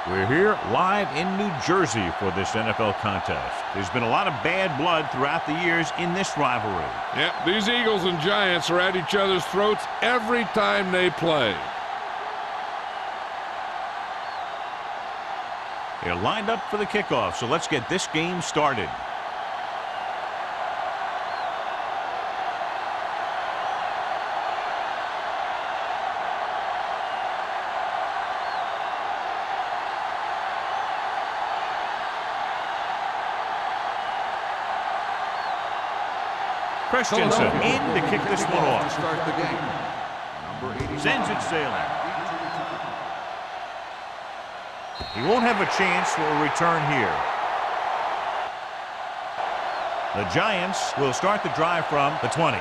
We're here live in New Jersey for this NFL contest. There's been a lot of bad blood throughout the years in this rivalry. Yeah, these Eagles and Giants are at each other's throats every time they play. They're lined up for the kickoff, so let's get this game started. Christensen in to kick this one off. Start the game. Sends it sailing. He won't have a chance for a return here. The Giants will start the drive from the 20.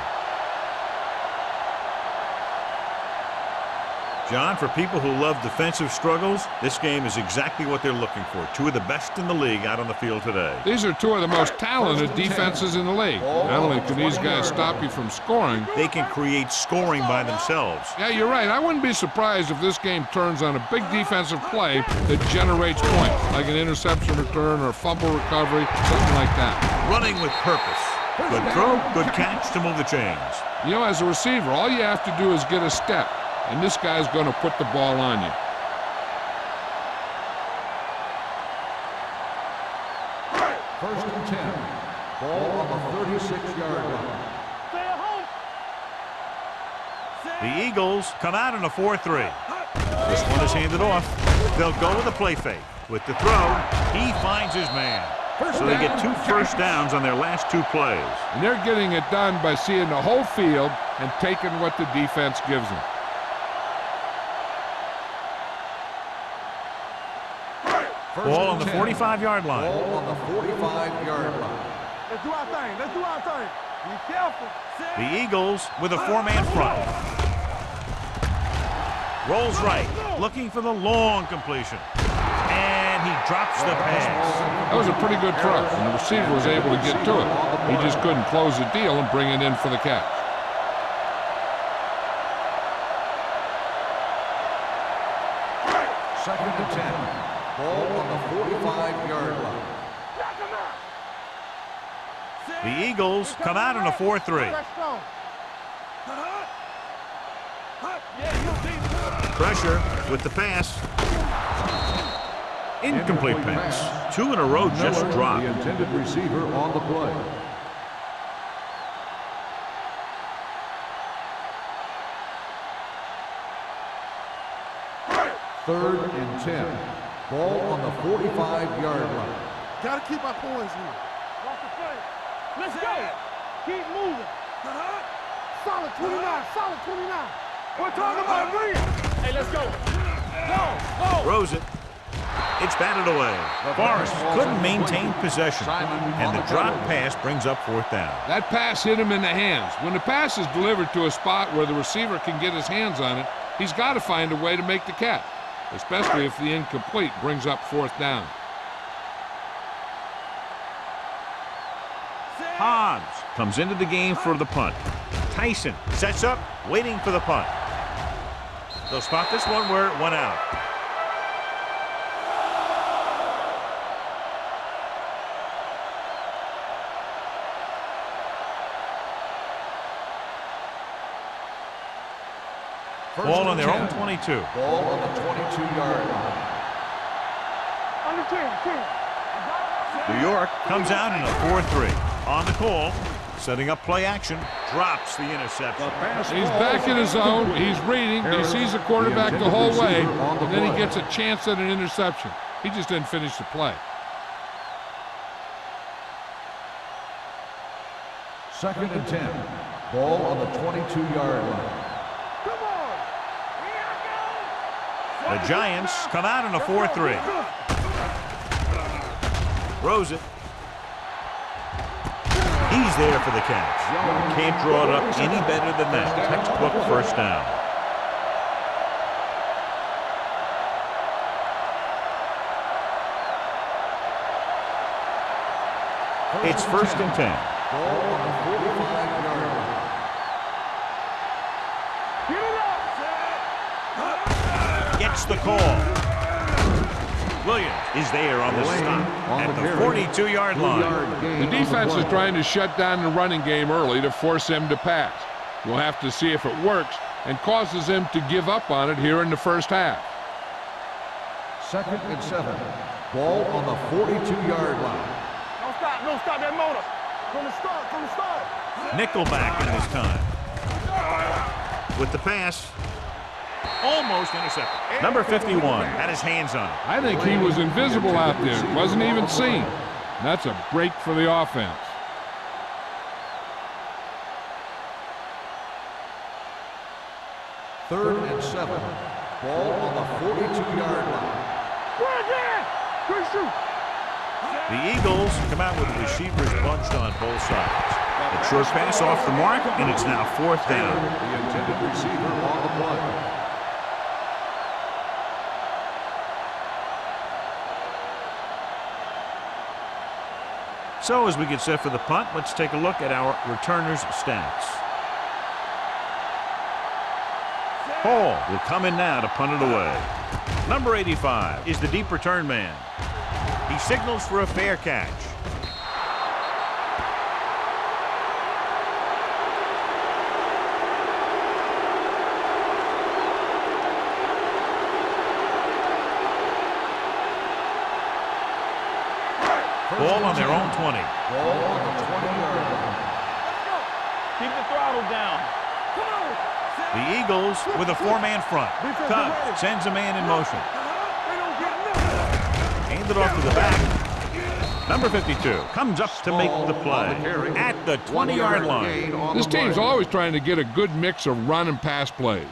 John, for people who love defensive struggles, this game is exactly what they're looking for. Two of the best in the league out on the field today. These are two of the most talented defenses in the league. Not only can these guys stop you from scoring, they can create scoring by themselves. Yeah, you're right. I wouldn't be surprised if this game turns on a big defensive play that generates points, like an interception return or a fumble recovery, something like that. Running with purpose. Good throw, good catch to move the chains. You know, as a receiver, all you have to do is get a step, and this guy's going to put the ball on you. First and 10. Ball on the 36-yard line. The Eagles come out in a 4-3. This one is handed off. They'll go with a play fake. With the throw, he finds his man. So they get 2 first downs on their last 2 plays. And they're getting it done by seeing the whole field and taking what the defense gives them. Ball on the 45-yard line. Ball on the 45-yard line. Let's do our thing. Let's do our thing. Be careful. The Eagles with a 4-man front. Rolls right, looking for the long completion. And he drops the pass. That was a pretty good throw, and the receiver was able to get to it. He just couldn't close the deal and bring it in for the catch. Second and 10. Ball on the 45-yard line. The Eagles come out in a 4-3. Pressure with the pass. Incomplete pass. 2 in a row just dropped. The intended receiver on the play. Third and 10. Ball on the 45-yard line. Gotta keep our points here. Watch the play. Let's go. Keep moving. Solid 29. Solid 29. We're talking about green. Hey, let's go. Go. Throws it. It's batted away. Forrest couldn't maintain possession. And the drop pass brings up 4th down. That pass hit him in the hands. When the pass is delivered to a spot where the receiver can get his hands on it, he's got to find a way to make the catch, especially if the incomplete brings up 4th down. Hobbs comes into the game for the punt. Tyson sets up, waiting for the punt. They'll spot this one where it went out. Ball on their own 22. Ball on the 22-yard line. Under 10. New York comes out in a 4-3. On the call, setting up play action, drops the interception. He's back in his zone. He's reading. He sees the quarterback the whole way, and then he gets a chance at an interception. He just didn't finish the play. Second and 10. Ball on the 22-yard line. The Giants come out in a 4-3. Throws it. He's there for the catch. Can't draw it up any better than that. Textbook first down. It's 1st and 10. Ball on the 45-yard line. Gets the call. Williams is there on the stop at the 42-yard line. The defense is trying to shut down the running game early to force him to pass. We'll have to see if it works and causes him to give up on it here in the first half. 2nd and 7. Ball on the 42-yard line. Don't stop that motor. From the start. Nickelback in this time. With the pass. Almost intercepted. Number 51 had his hands on it. I think he was invisible out there. Wasn't even seen. That's a break for the offense. 3rd and 7. Ball on the 42-yard line. Good shoot. The Eagles come out with receivers bunched on both sides. A short pass off the mark, and it's now 4th down. The intended receiver on the play. So as we get set for the punt, let's take a look at our returners' stats. Hall will come in now to punt it away. Number 85 is the deep return man. He signals for a fair catch. Ball on their own 20. Ball on the 20-yard line. Keep the throttle down. Come on. The Eagles with a 4-man front. Tubb sends a man in motion. Hand it off to the back. Number 52 comes up to make the play at the 20-yard line. This team's always trying to get a good mix of run and pass plays.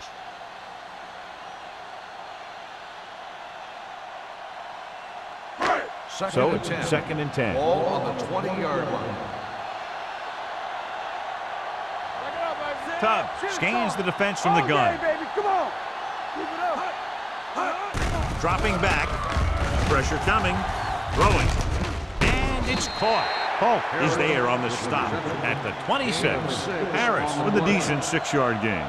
So it's 2nd and 10. Ball on the 20-yard line. Tubb scans the defense from the gun. Come on. Keep it up. Dropping back. Pressure coming. Throwing. And it's caught. Polk is there on the stop at the 26. Harris with a decent 6-yard gain.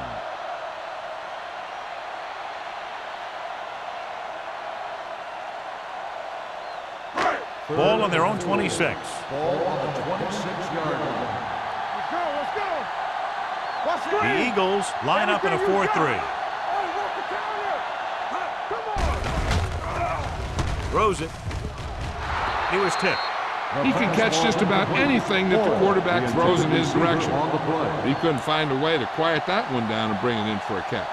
Ball on their own 26. Ball on the 26-yard line. Let's go. Let's go. The Eagles line up in a 4-3. Throws it. He was tipped. He can catch just about anything that the quarterback throws in his direction. He couldn't find a way to quiet that one down and bring it in for a catch.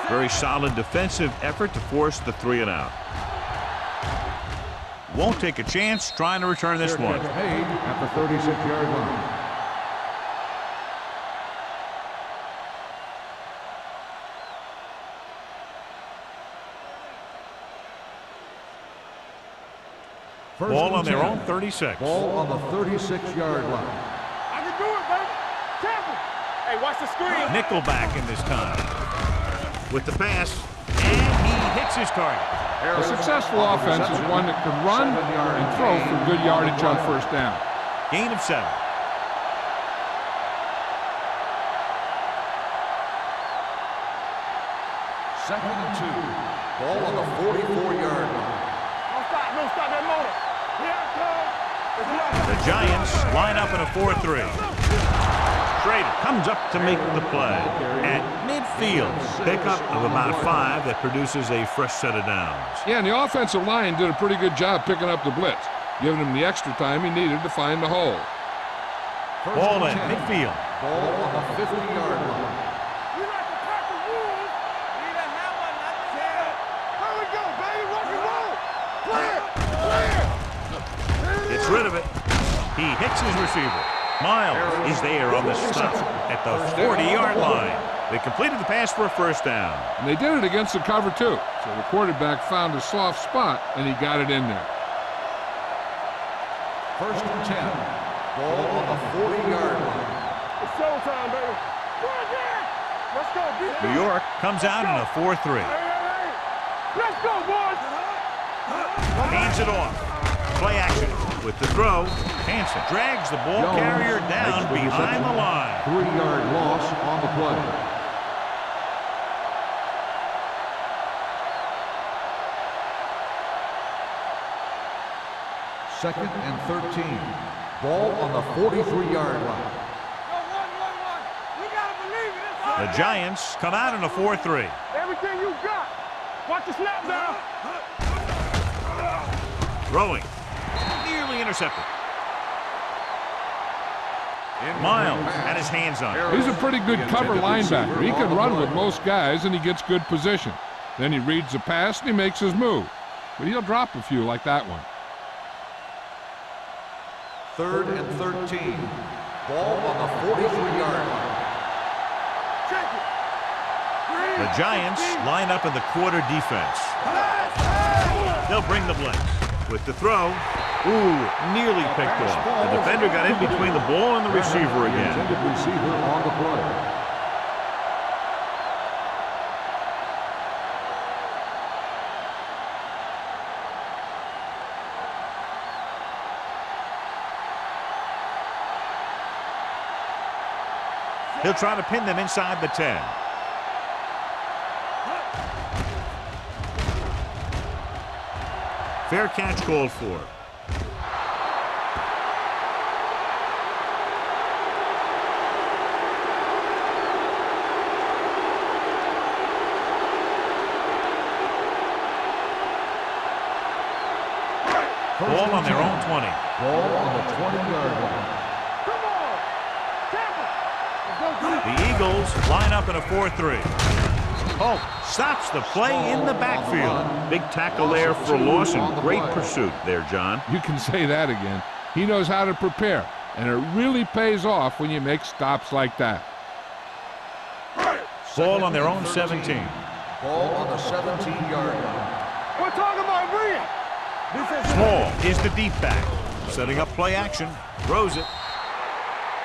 Very solid defensive effort to force the 3-and-out. Won't take a chance trying to return this one. Made at the 36-yard line. Ball on their own 36. Ball on the 36-yard line. I can do it, baby. Tackle. Hey, watch the screen. Nickelback in this time. With the pass, and he hits his target. A successful offense is one that can run and throw for good yardage on first down. Gain of 7. Second and 2. Ball on the 44-yard line. Don't stop that motor. The Giants line up in a 4-3. Schrader comes up to make the play at midfield. Pickup of about 5 that produces a fresh set of downs. Yeah, and the offensive line did a pretty good job picking up the blitz, giving him the extra time he needed to find the hole. Ball in midfield. Ball on the 50-yard line. You like to crack the rules. Need a hammer, not the tail. Here we go, baby. Rock and roll. Clear. Gets rid of it. He hits his receiver. Miles is there on the stop at the 40-yard line. They completed the pass for a first down. And they did it against the cover, too. So the quarterback found a soft spot, and he got it in there. 1st and 10. Ball on the 40-yard line. It's showtime, baby. Let's go. New York comes out in a 4-3. Let's go, boys. Hands it off. Play action with the throw. Hansen drags the ball carrier down behind the line. 3-yard loss on the play. Second and 13. Ball on the 43-yard line. We gotta believe it. The Giants come out in a 4-3. Everything you got. Watch the snap down. Throwing. Nearly intercepted. Miles had his hands on it. He's a pretty good cover linebacker. He can run with most guys, and he gets good position. Then he reads the pass, and he makes his move. But he'll drop a few like that one. Third and 13. Ball on the 43-yard line. The Giants line up in the quarter defense. They'll bring the blitz. With the throw, nearly picked off. The defender got in between the ball and the receiver again. Intended receiver on the play. He'll try to pin them inside the 10. Fair catch called for. Ball on their own 20. Ball on the 20-yard line. The Eagles line up in a 4-3. Holt stops the play in the backfield. Big tackle there for a loss and great pursuit there, John. You can say that again. He knows how to prepare, and it really pays off when you make stops like that. Ball on their own 17. Ball on the 17-yard line. We're talking about brilliant. Small is the deep back. Setting up play action. Throws it.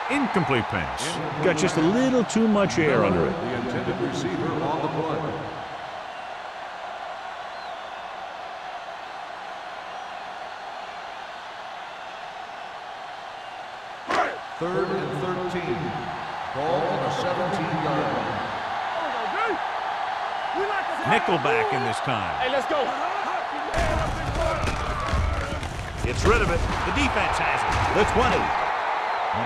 Incomplete pass. Got just a little too much air under it. The intended receiver on the play. Third and 13. Ball on the 17-yard line. Nickelback in this time. Hey, let's go. Gets rid of it. The defense has it. The 20.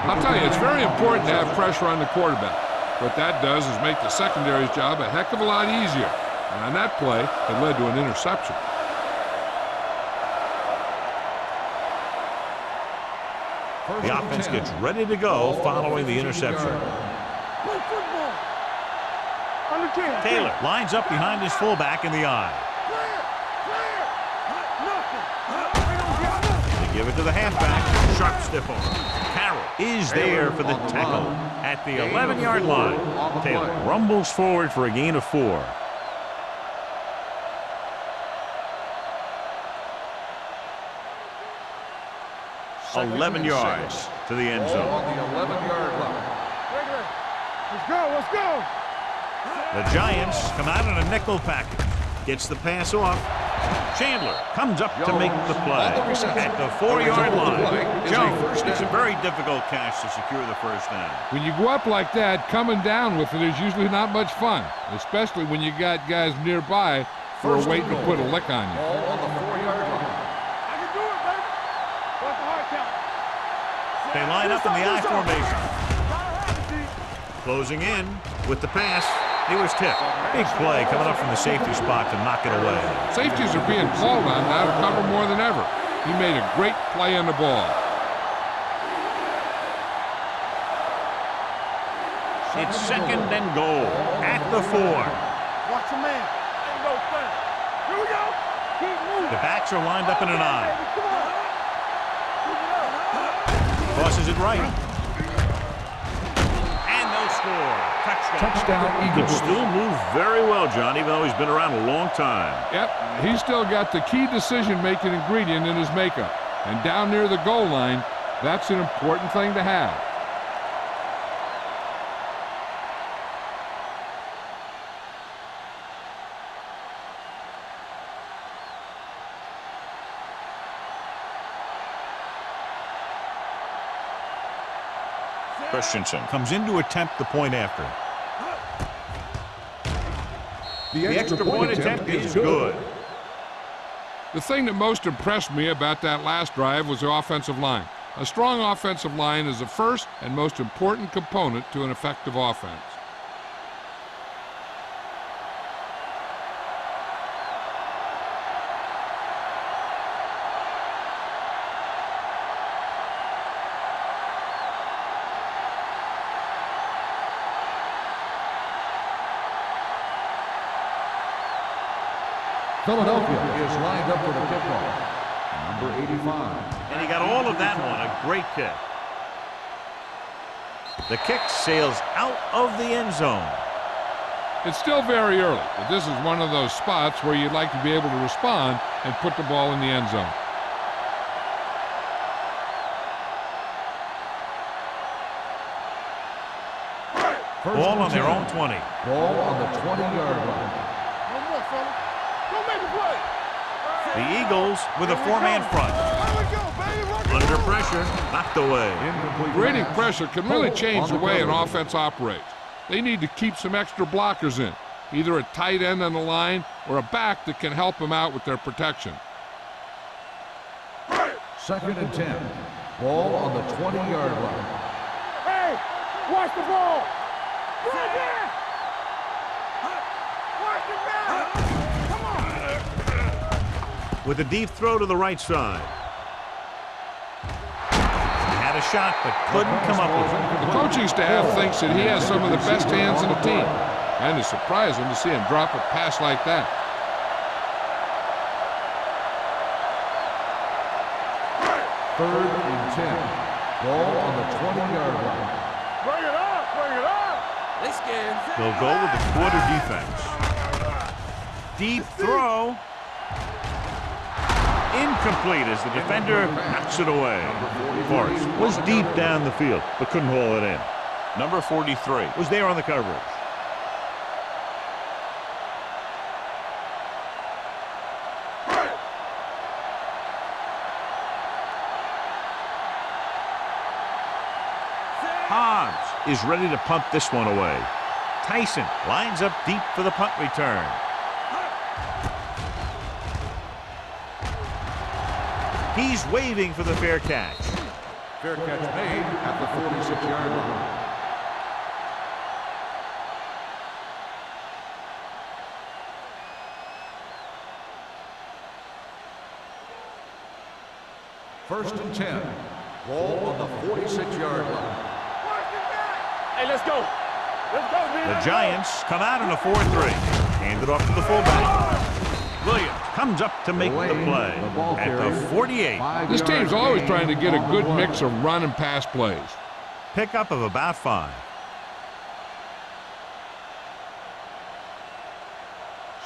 I'll tell you, it's very important to have pressure on the quarterback. What that does is make the secondary's job a heck of a lot easier. And on that play, it led to an interception. The offense gets ready to go following the interception. Taylor lines up behind his fullback in the eye. They give it to the halfback. Sharp stiff arm. Carroll is there for the tackle at the 11-yard line. Taylor rumbles forward for a gain of 4. Second 11 and yards 6. to the end Ball zone. on the 11-yard line. Let's go, let's go. The Giants come out in a nickel package. Gets the pass off. Chandler comes up to make the play at the 4-yard line. Jones, it's a very difficult catch to secure the first down. When you go up like that, coming down with it is usually not much fun, especially when you got guys nearby who are waiting to put a lick on you. Ball on the 4-yard line. I can do it, baby. What's the hard count? They line up in the I formation. Closing in with the pass. He was tipped. Big play coming up from the safety spot to knock it away. Safeties are being called on now to cover more than ever. He made a great play on the ball. It's second and goal at the 4. Watch your man. Ain't no thing. Here we go. Keep moving. The backs are lined up in an I. Come on. Tosses it right. And they'll score. Touchdown, He can Eagles. still move very well, John, even though he's been around a long time. Yep, he's still got the key decision-making ingredient in his makeup. And down near the goal line, that's an important thing to have. Christensen comes in to attempt the point after. The extra point attempt is good. The thing that most impressed me about that last drive was the offensive line. A strong offensive line is the first and most important component to an effective offense. Philadelphia is lined up for the kickoff. Number 85. And he got all of that one. A great kick. The kick sails out of the end zone. It's still very early, but this is one of those spots where you'd like to be able to respond and put the ball in the end zone. Ball on their own 20. Ball on the 20-yard line. One more, fella. Don't make a play. The Eagles with a four-man front. There we go, baby. Rock and Under roll. pressure, knocked away. Incomplete Creating pass. pressure can really Hold change on the way an coverage. offense operates. They need to keep some extra blockers in, either a tight end on the line or a back that can help them out with their protection. 2nd and 10. Ball on the 20-yard line. Hey, watch the ball. Right there. Watch it now. Come on. With a deep throw to the right side. He had a shot, but couldn't come up with it. The coaching staff thinks that he has some of the best hands in the team, and it's surprising to see him drop a pass like that. Third and 10. Ball on the 20-yard line. Bring it up. Bring it up. They scared. They'll go with the quarter defense. Deep throw. Incomplete as the defender knocks it away. Forrest was deep down the field, but couldn't haul it in. Number 43 was there on the coverage. Hobbs is ready to punt this one away. Tyson lines up deep for the punt return. He's waving for the fair catch. Fair catch made at the 46-yard line. First and 10. Ball on the 46-yard line. Hey, let's go. Let's go, man. The Giants come out in a 4-3. Hand it off to the fullback. Williams comes up to make the play at the 48. This team's always trying to get a good mix of run and pass plays. Pickup of about 5.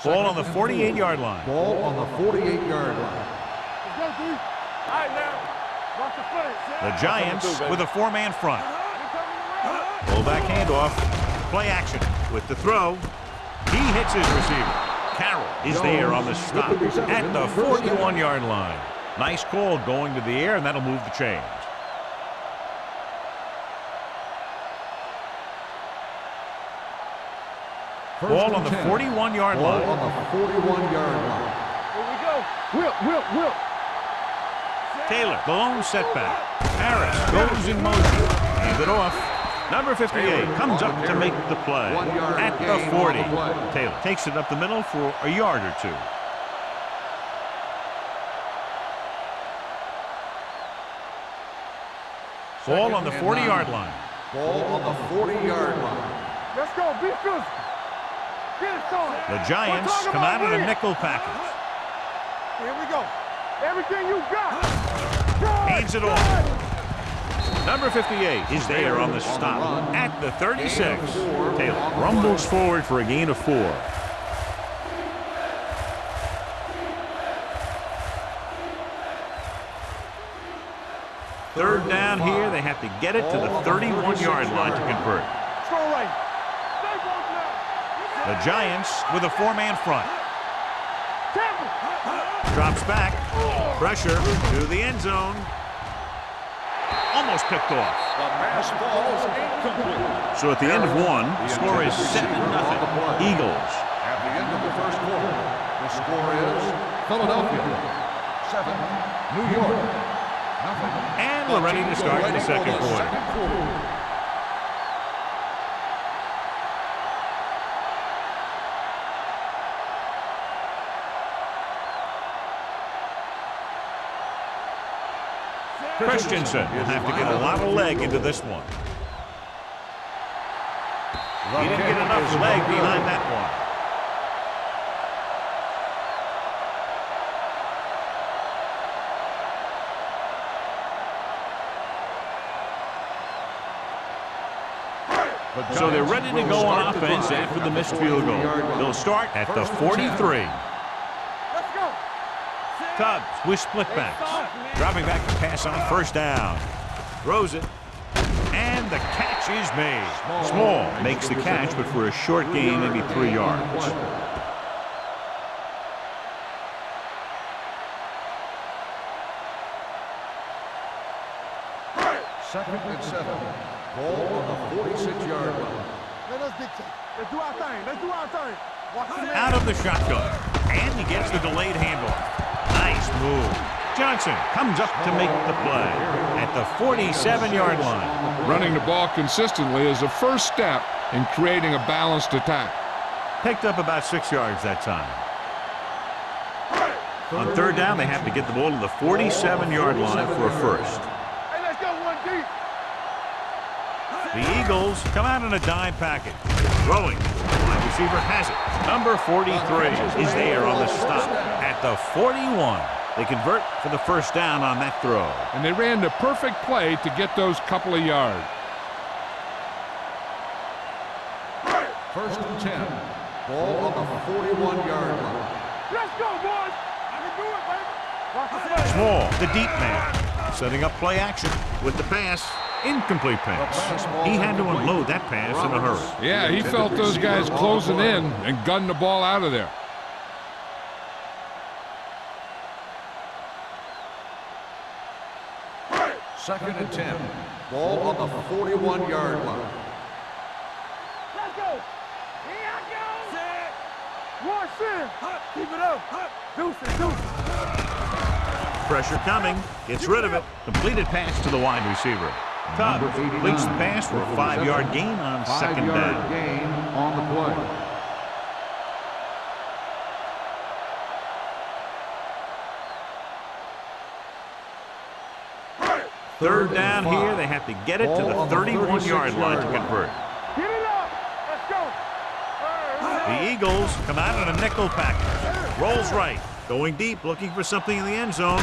Ball on the 48-yard line. Ball on the 48-yard line. Let's go, D. All right, now. Watch the play. The Giants with a 4-man front. Fullback handoff. Play action with the throw. He hits his receiver. Carroll is there on the stop at the 41-yard line. Nice call going to the air, and that'll move the chains. Ball on the 41-yard Ball line. on the 41-yard line. Here we go. Whip. Taylor, the lone setback. Harris goes in motion. Hand it off. Number 58 comes up to make the play at the 40. Taylor takes it up the middle for a yard or two. Ball on the 40-yard line. Ball on the 40-yard line. Let's go. Be physical. Get it started. The Giants come out in a nickel package. Here we go. Everything you got. Hands it off. Number 58 is there on the stop at the 36. Taylor rumbles forward for a gain of 4. Third down here. They have to get it to the 31-yard line to convert. Go right. Stay close now. The Giants with a 4-man front. Tackle. Drops back. Pressure to the end zone. almost picked off. The pass falls incomplete. So at the end of one, the score is 7-0. Eagles. At the end of the first quarter, the score is Philadelphia 7, New York nothing. And we're ready to start the second quarter. Christensen will have to get a lot of leg into this one. He didn't get enough leg behind that one. So they're ready to go on offense after the missed field goal. They'll start at the 43. Let's go. Tubbs with split backs. Dropping back to pass on first down. Throws it. And the catch is made. Small makes the catch, but for a short gain, maybe 3 yards. Second and 7. Ball on the 46-yard line. Let us dictate. Let's do our thing. Let's do our thing. Watch the man. Out of the shotgun. And he gets the delayed handoff. Nice move. Johnson comes up to make the play at the 47-yard line. Running the ball consistently is a first step in creating a balanced attack. Picked up about 6 yards that time. On third down, they have to get the ball to the 47-yard line for a first. Hey, let's go one deep. The Eagles come out in a dime package. Throwing. Wide receiver has it. Number 43 is there on the stop at the 41. They convert for the first down on that throw. And they ran the perfect play to get those couple of yards. First and 10. Ball on the 41-yard line. Let's go, boys. I can do it, baby. Watch the man. Small, the deep man, setting up play action with the pass. Incomplete pass. He had to unload that pass in a hurry. Yeah, he felt those guys closing in and gunned the ball out of there. Second and 10. Ball on the 41-yard line. Let's go. Here I go. Set. One sin. Keep it up. Deuces. Pressure coming. Gets rid of it. Completed pass to the wide receiver. Tubbs completes the pass for a 5-yard gain on second down. 5-yard gain on the play. Third down here, they have to get it to the 31-yard line to convert. Get it up. Let's go. The Eagles come out in a nickel package. Rolls right. Going deep, looking for something in the end zone.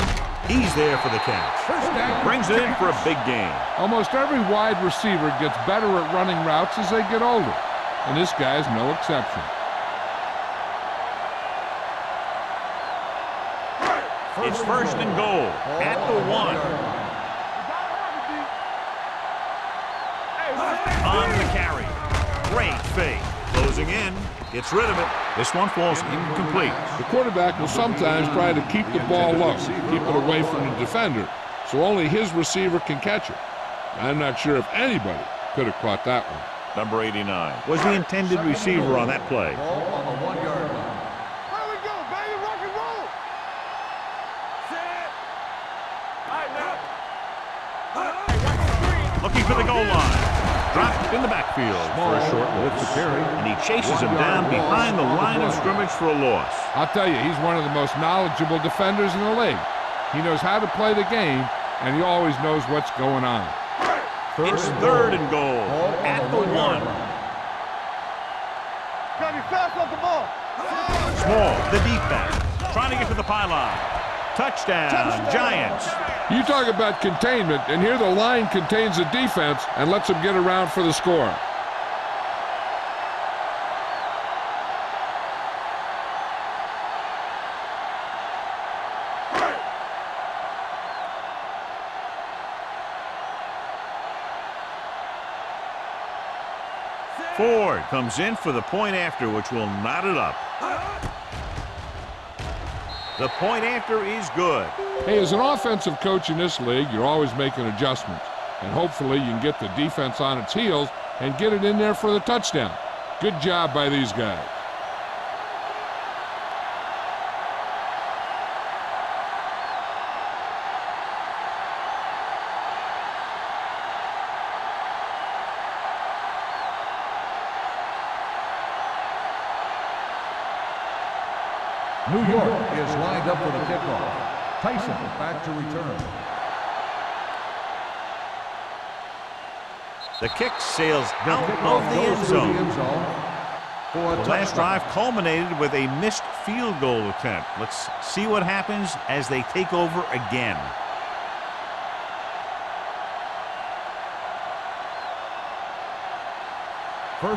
He's there for the catch. Brings it in for a big gain. Almost every wide receiver gets better at running routes as they get older. And this guy's no exception. It's first and goal at the 1. On the carry. Great fake. Closing in. Gets rid of it. This one falls incomplete. The quarterback will sometimes try to keep the ball low, keep it away from the defender, so only his receiver can catch it. I'm not sure if anybody could have caught that one. Number 89 was the intended receiver on that play. Ball on the 1-yard line. There we go, baby. Rock and roll. Set. All right, now. Looking for the goal line. Dropped in the backfield for a short loss. And he chases him down behind the line of scrimmage for a loss. I'll tell you, he's one of the most knowledgeable defenders in the league. He knows how to play the game, and he always knows what's going on. It's third and goal at the 1. Gotta be fast off the ball. Small, the deep back, trying to get to the pylon. Touchdown, Giants. You talk about containment, and here the line contains the defense and lets them get around for the score. Ford comes in for the point after, which will knot it up. The point after is good. Hey, as an offensive coach in this league, you're always making adjustments. and hopefully you can get the defense on its heels and get it in there for the touchdown. Good job by these guys. New York is lined up for the kickoff. Tyson back to return. The kick sails out of the end zone. The last drive culminated with a missed field goal attempt. Let's see what happens as they take over again.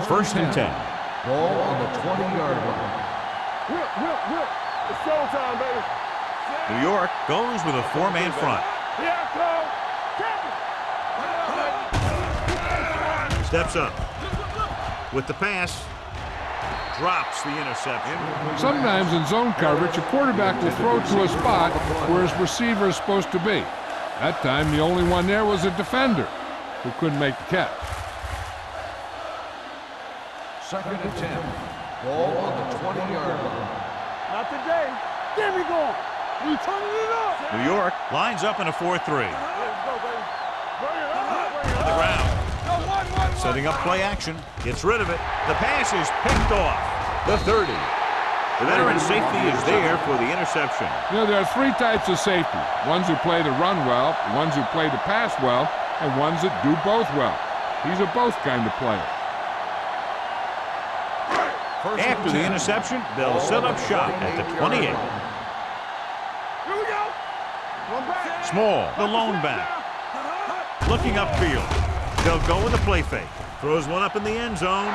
First and 10. Ball on the 20-yard line. Whip. It's showtime, baby. New York goes with a four-man front. Here I come. Steps up. With the pass. Drops the interception. Sometimes in zone coverage, a quarterback will throw to a spot where his receiver is supposed to be. That time, the only one there was a defender who couldn't make the catch. Second and 10. Ball on the 20-yard line. Not today. There we go. We turning it up. New York lines up in a 4-3. Let's go, baby. Bring it up. On the ground. Setting up play action. Gets rid of it. The pass is picked off. The 30. The veteran safety is there for the interception. You know, there are three types of safety. Ones who play to run well, ones who play to pass well, and ones that do both well. He's a both kind of player. After the interception, they'll set up shop at the 28. Here we go. One back. Small, the lone back. Looking upfield. They'll go with a play fake. Throws one up in the end zone.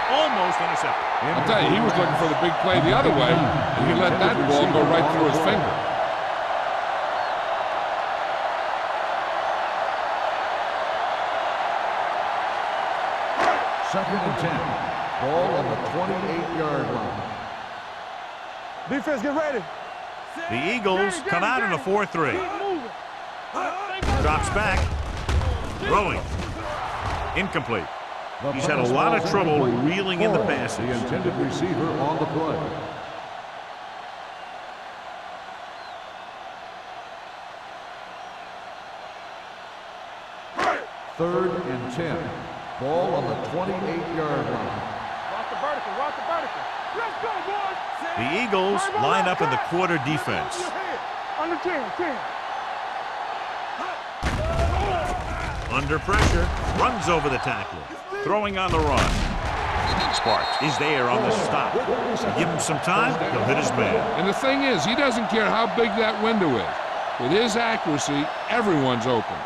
Almost intercepted. I'll tell you, he was looking for the big play the other way, and he let that ball go right through his finger. Second and 10. Ball on the 28-yard line. Defense, get ready. The Eagles come out in a 4-3. Drops back. Throwing. Incomplete. He's had a lot of trouble reeling in the passes. The intended receiver on the play. Third and 10. Ball on the 28-yard line. Rock the vertical. Let's go, boys. The Eagles line up in the quarter defense. Under 10. Under pressure, runs over the tackler. Throwing on the run. Sparks is there on the stop. Give him some time, he'll hit his man. And the thing is, he doesn't care how big that window is. With his accuracy, everyone's open.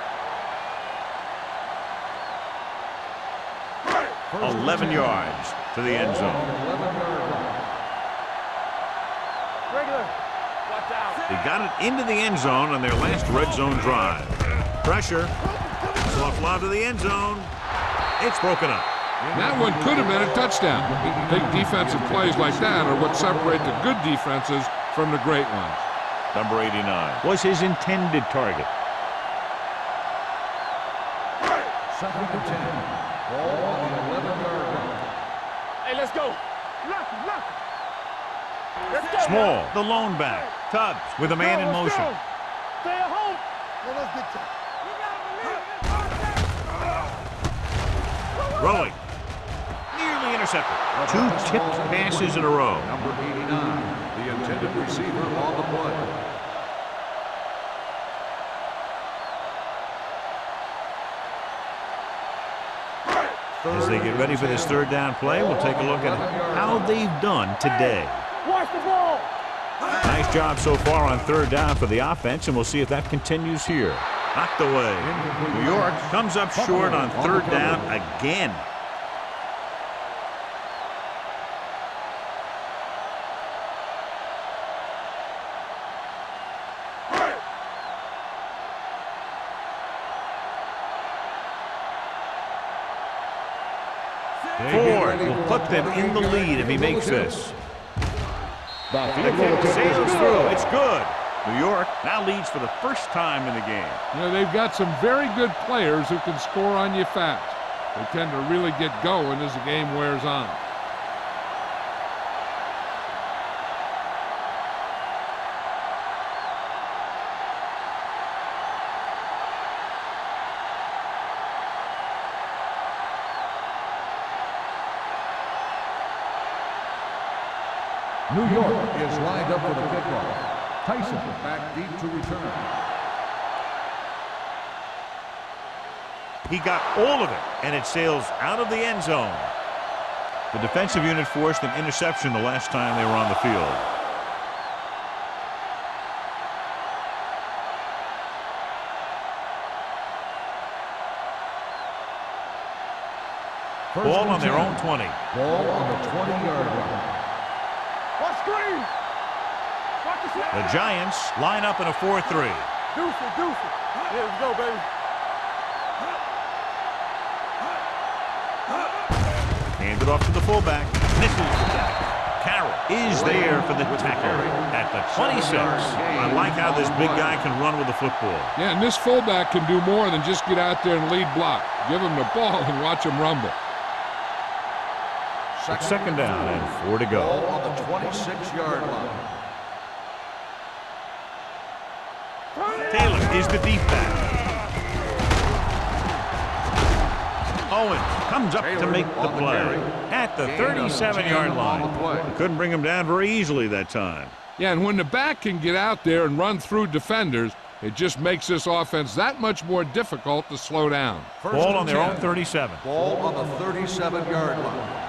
11 yards to the end zone. Regular. Watch out. They got it into the end zone on their last red zone drive. Pressure. Soft lob to the end zone. It's broken up. That one could have been a touchdown. Big defensive plays like that are what separate the good defenses from the great ones. Number 89 was his intended target. Second and 10. Ball on the 11-yard line. Hey, let's go. Let's go. Small, the lone back. Tubbs with a man in motion. Stay at home. Let's get to. Throwing. Nearly intercepted. Two tipped passes in a row. Number 89, the intended receiver on the play. As they get ready for this third down play, we'll take a look at how they've done today. Watch the ball. Nice job so far on third down for the offense, and we'll see if that continues here. Knocked away. New York comes up short on third down again. Ford will put them in the lead if he makes this. The kick sails through. It's good. New York now leads for the first time in the game. You know, they've got some very good players who can score on you fast. They tend to really get going as the game wears on. New York is lined up for the kickoff. Tyson back deep to return. He got all of it, and it sails out of the end zone. The defensive unit forced an interception the last time they were on the field. Ball on their own 20. Ball on the 20-yard line. Screen. The Giants line up in a 4-3. Deuce it. Yeah, let's go, baby. Hand it off to the fullback. Misses the tackle. Carroll is there for the tackle at the 26. I like how this big guy can run with the football. Yeah, and this fullback can do more than just get out there and lead block. Give him the ball and watch him rumble. Second down and 4 to go. Ball on the 26-yard line. Taylor is the deep back. Owen comes up to make the play at the 37-yard line. Couldn't bring him down very easily that time. Yeah, and when the back can get out there and run through defenders, it just makes this offense that much more difficult to slow down. Ball on their own 37. Ball on the 37-yard line.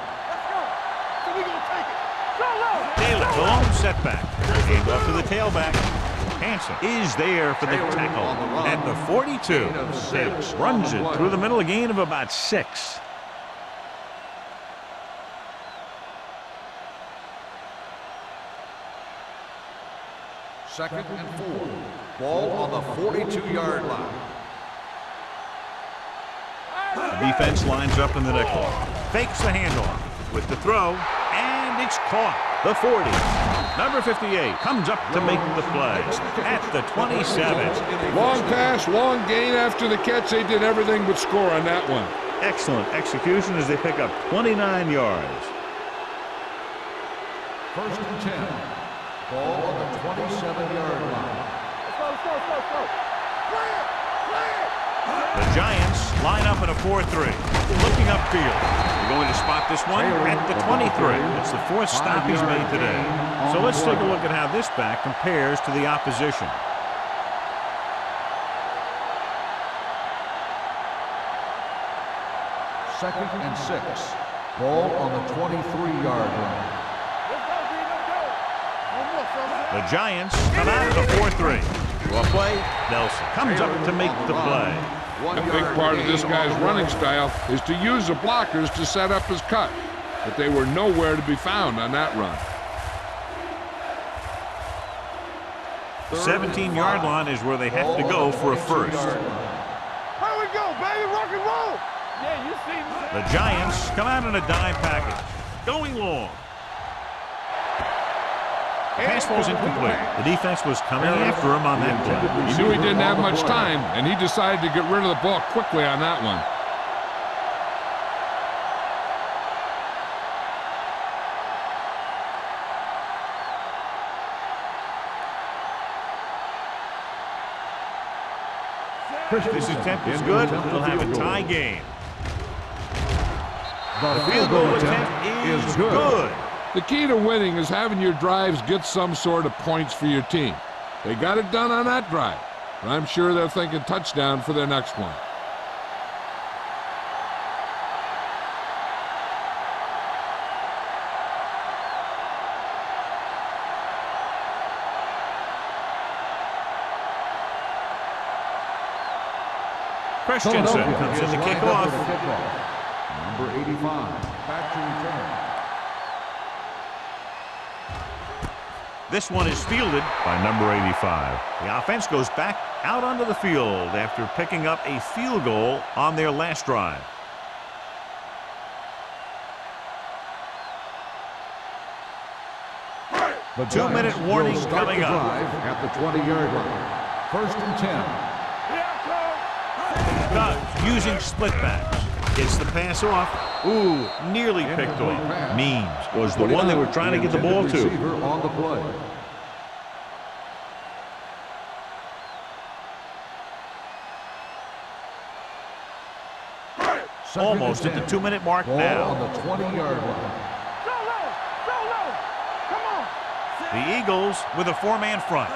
Taylor, the long setback. Hand off to the tailback. Hanson is there for the tackle at the 42. Taylor runs it through the middle, a gain of about 6. Second and 4. Ball on the 42-yard line. The defense lines up in the nickel. Fakes the handoff with the throw, and it's caught. The 40. Number 58 comes up to make the play at the 27. Long pass, long gain after the catch. They did everything but score on that one. Excellent execution as they pick up 29 yards. First and 10. Ball on the 27-yard line. Let's go. Play it. The Giants line up in a 4-3. Looking upfield. They're going to spot this one at the 23. It's the 4th stop he's made today. So let's take a look at how this back compares to the opposition. Second and 6. Ball on the 23-yard line. The Giants come out of the 4-3. Well play, Nelson comes up to make the play. A big part of this guy's running style is to use the blockers to set up his cut, but they were nowhere to be found on that run. The 17-yard line is where they have to go for a first. Here we go, baby, rock and roll. Yeah, you see me. The Giants come out in a dime package, going long. Pass ball's incomplete. The defense was coming after him on that play. He knew he didn't have much time, and he decided to get rid of the ball quickly on that one. This attempt is good. They'll have a tie game. The field goal attempt is good. The key to winning is having your drives get some sort of points for your team. They got it done on that drive, but I'm sure they're thinking touchdown for their next one. Christensen comes in to kick off. Number 85, back to return. This one is fielded by number 85. The offense goes back out onto the field after picking up a field goal on their last drive. The 2-minute Giants warning will start coming the up. drive at the 20-yard line. 1st and 10. Does, using split backs. Gets the pass off. Ooh, nearly picked Incomplete off. pass. Means was the one they were trying to get the ball to. Receiver on the play. Almost at the 2-minute mark Ball now. on the 20-yard line. Go low. Go low. Come on. The Eagles with a 4-man front.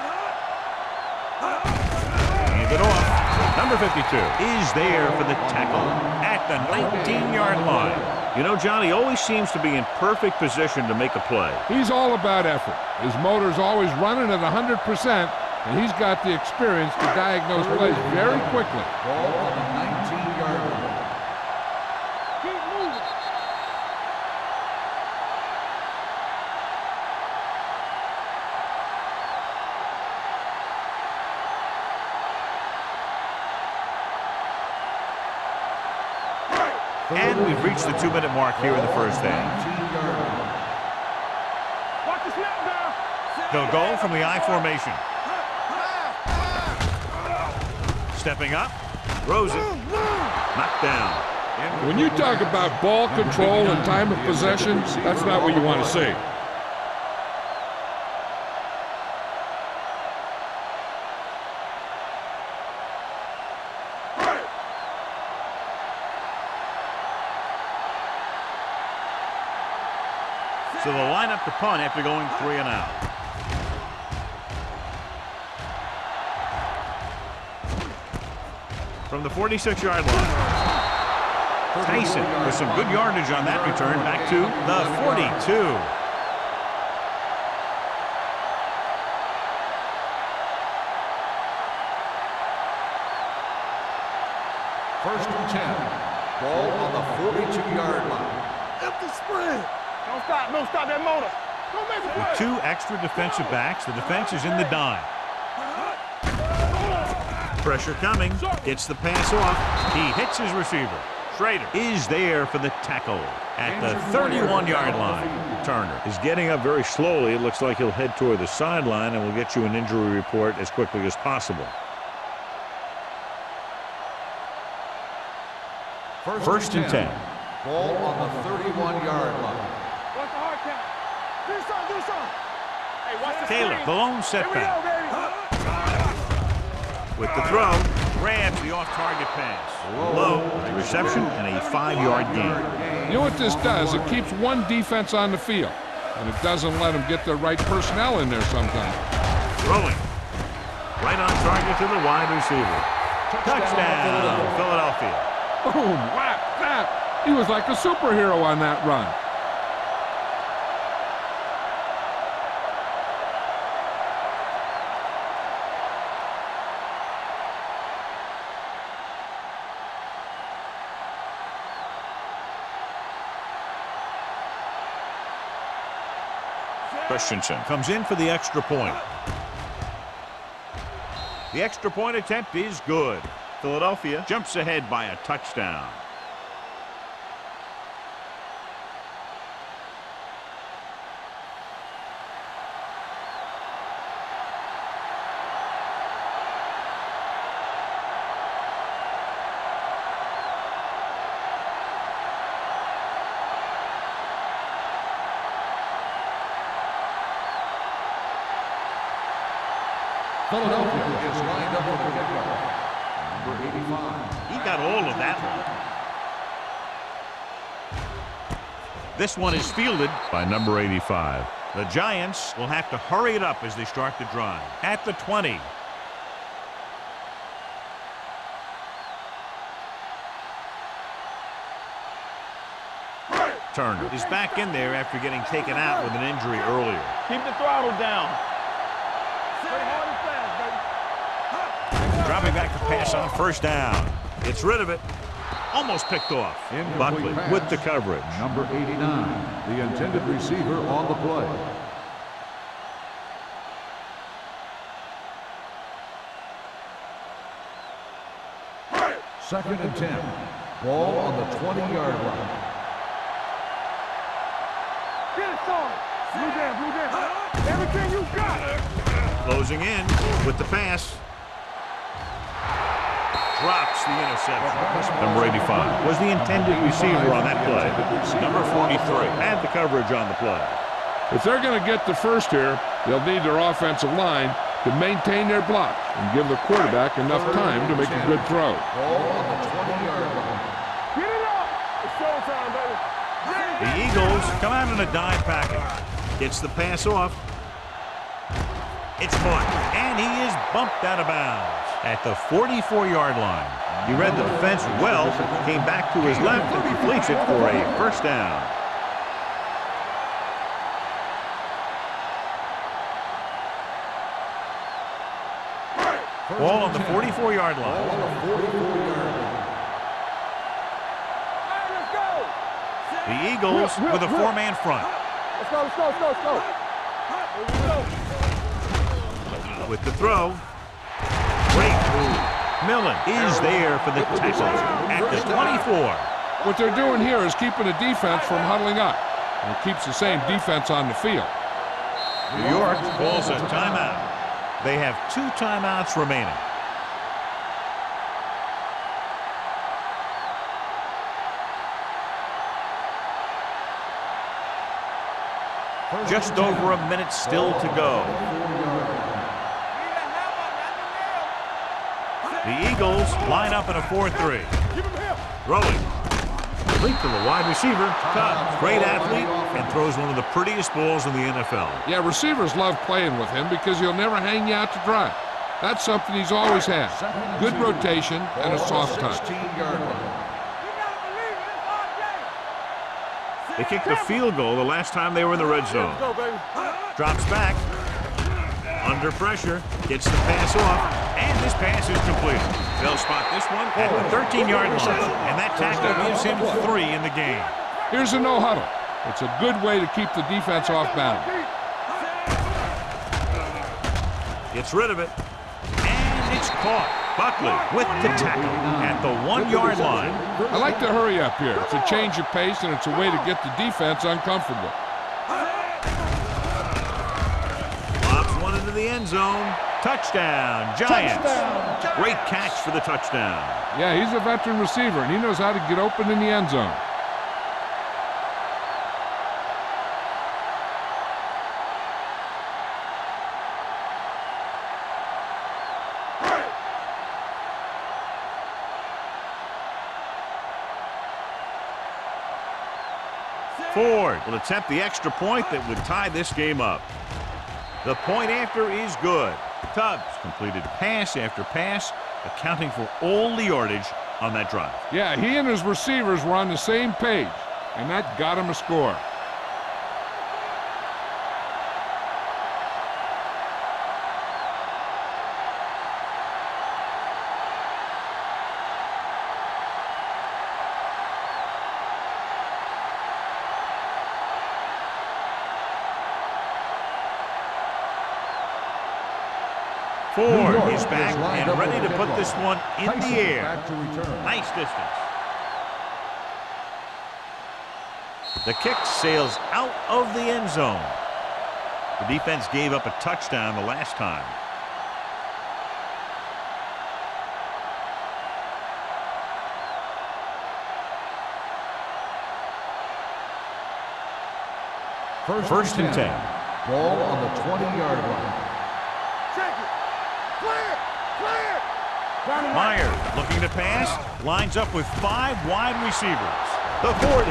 Hand it off. Number 52 is there for the tackle at the 19-yard line. You know, John, he always seems to be in perfect position to make a play. He's all about effort. His motor's always running at 100%, and he's got the experience to diagnose plays very quickly. Ball on the 19-yard line. Keep moving. And we've reached the 2-minute mark here in the first half. 19-yard line. Watch the snap now. They'll go from the I formation. Stepping up. Throws it. Knocked down. When you talk about ball control and time of possession, that's not what you want to see. So they'll line up the punt after going 3 and out. From the 46-yard line. Tyson with some good yardage on that return back to the 42. First and 10. Ball on the 42-yard line. Empty spread. Don't stop. Don't stop that motor. Don't make a With play. 2 extra defensive backs, the defense is in the dime. Pressure coming. Gets the pass off. He hits his receiver. Schrader is there for the tackle at the 31-yard line. Turner is getting up very slowly. It looks like he'll head toward the sideline, and we'll get you an injury report as quickly as possible. First and 10. Ball on the 31-yard line. Watch the hard count. Do something. Do something. Hey, watch the Taylor, screen. the lone Here we setback. go, baby. With the throw, grabs the off-target pass. Low, a reception, and a 5-yard gain. You know what this does? It keeps one defense on the field, and it doesn't let them get the right personnel in there sometimes. Throwing. Right on target to the wide receiver. Touchdown, Philadelphia. Boom, whap, whap. He was like a superhero on that run. Christensen comes in for the extra point. The extra point attempt is good. Philadelphia jumps ahead by a touchdown. Philadelphia is lined up for the kickoff. Number 85. He got all of that one. This one is fielded by number 85. The Giants will have to hurry it up as they start the drive. At the 20. Turner is back in there after getting taken out with an injury earlier. Keep the throttle down. Stay hard and fast, baby. Dropping back to pass on first down. Gets rid of it. Almost picked off. Buckley Incomplete with pass. the coverage. Number 89, the intended receiver on the play. Second and 10. Ball on the 20-yard line. Get it started. Blue down, blue down. Every Everything you got. Closing in with the pass. Drops the interception. Number 85 was the intended receiver on that play. Number 43 had the coverage on the play. If they're going to get the first here, they'll need their offensive line to maintain their block and give the quarterback enough time to make a good throw. Ball on the 20-yard line. Get it up. It's showtime, baby. The Eagles come out in a dime package. Gets the pass off. It's caught, and he is bumped out of bounds at the 44-yard line. He read the defense well, came back to his left and completes it for a first down. Ball on the 44-yard line. The Eagles with a four-man front. Let's go, let's go, let's go, let's go. With the throw. Great move. Millen is there for the tackle at the 24. What they're doing here is keeping the defense from huddling up. And it keeps the same defense on the field. New York calls a timeout. They have 2 timeouts remaining. Just over a minute still to go. The Eagles line up in a 4-3. Throwing. Complete to the wide receiver. Tubbs, great athlete, and throws one of the prettiest balls in the NFL. Yeah, receivers love playing with him because he'll never hang you out to dry. That's something he's always had. Good rotation and a soft touch. They kicked the field goal the last time they were in the red zone. Drops back. Under pressure. Gets the pass off. And this pass is completed. They'll spot this one at the 13-yard line. And that tackle gives him 3 in the game. Here's a no huddle. It's a good way to keep the defense off balance. Gets rid of it. And it's caught. Buckley with the tackle at the 1-yard line. I like to hurry up here. It's a change of pace, and it's a way to get the defense uncomfortable. Lobs one into the end zone. Touchdown, Giants. Touchdown. Great catch for the touchdown. Yeah, he's a veteran receiver, and he knows how to get open in the end zone. Ford will attempt the extra point that would tie this game up. The point after is good. Tubbs completed pass after pass, accounting for all the yardage on that drive. Yeah, he and his receivers were on the same page, and that got him a score. Ford is back and ready to put this one in the air. Nice distance. The kick sails out of the end zone. The defense gave up a touchdown the last time. First and 10. Ball on the 20-yard line. Check it. Clear. Clear. Myers looking to pass. Lines up with 5 wide receivers. The 40.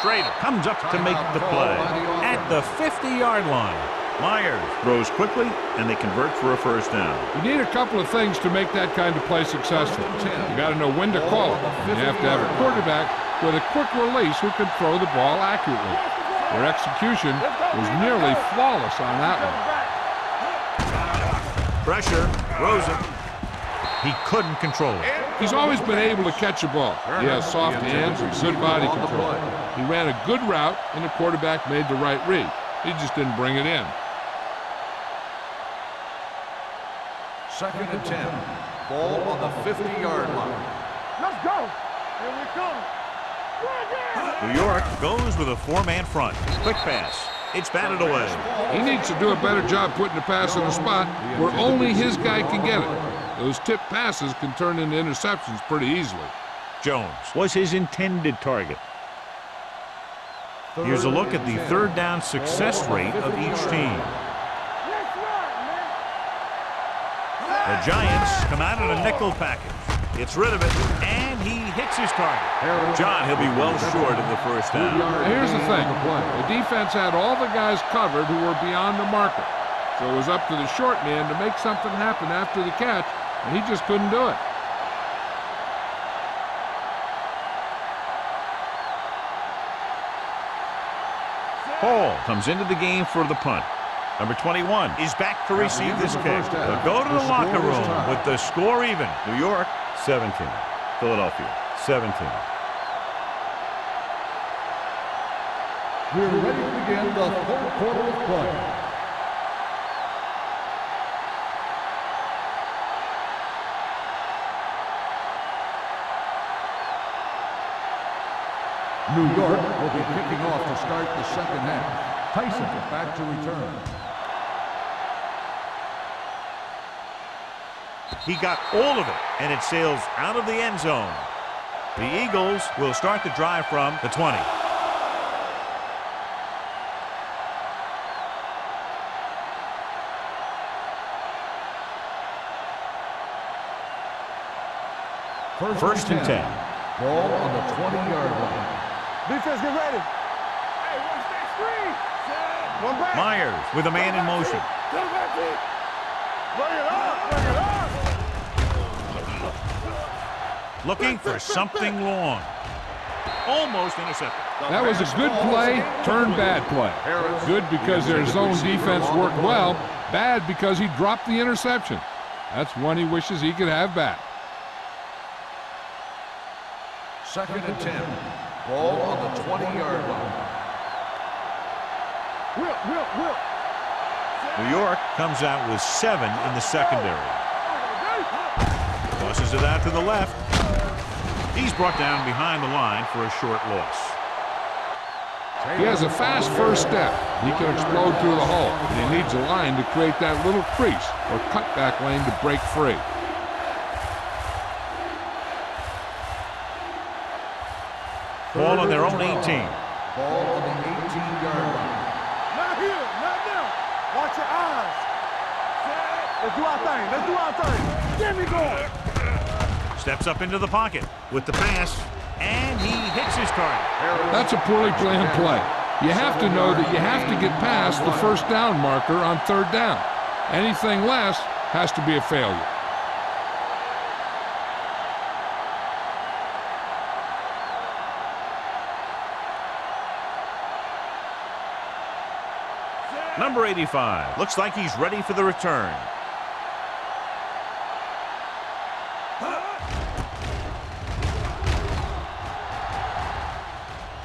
Schrader comes up to make the play at the 50-yard line. Myers throws quickly, and they convert for a first down. You need a couple of things to make that kind of play successful. You got to know when to call it. You have to have a quarterback with a quick release who can throw the ball accurately. Their execution was nearly flawless on that one. Pressure, throws it. He couldn't control it. He's always been able to catch a ball. He has soft hands and good body control. He ran a good route, and the quarterback made the right read. He just didn't bring it in. Second and 10. Ball on the 50-yard line. Let's go. Here we come. New York goes with a 4-man front. Quick pass. It's batted away. He needs to do a better job putting the pass in a spot where only his guy can get it. Those tipped passes can turn into interceptions pretty easily. Jones was his intended target. Here's a look at the third down success rate of each team. The Giants come out in a nickel package. Gets rid of it, and he hits his target. John, he'll be well short of the first down. Here's the thing. The defense had all the guys covered who were beyond the marker. So it was up to the short man to make something happen after the catch, and he just couldn't do it. Hall comes into the game for the punt. Number 21 is back to receive this kick. They'll go to the locker room with the score even. New York, 17. Philadelphia, 17. We're ready to begin the third quarter of play. New York will be kicking off to start the second half. Tyson back to return. He got all of it, and it sails out of the end zone. The Eagles will start the drive from the 20. First and 10. Ball on the 20-yard line. Defense, get ready. Hey, watch that screen. One back. Myers with a man in motion. To the back, team. Bring it up. Bring it up. Looking for something long. Almost intercepted. That was a good play, turned bad play. Good because their zone defense worked well. Bad because he dropped the interception. That's one he wishes he could have back. Second and 10. Ball on the 20-yard line. Whip. New York comes out with 7 in the secondary. Tosses it out to the left. He's brought down behind the line for a short loss. He has a fast first step. He can explode through the hole, and he needs a line to create that little crease or cutback lane to break free. Ball on their own 18. Ball on the 18-yard line. Not here, not now. Watch your eyes. Let's do our thing. Let's do our thing. Get me going. Steps up into the pocket with the pass, and he hits his target. That's a poorly planned play. You have to know that you have to get past the first down marker on third down. Anything less has to be a failure. Number 85. Looks like he's ready for the return.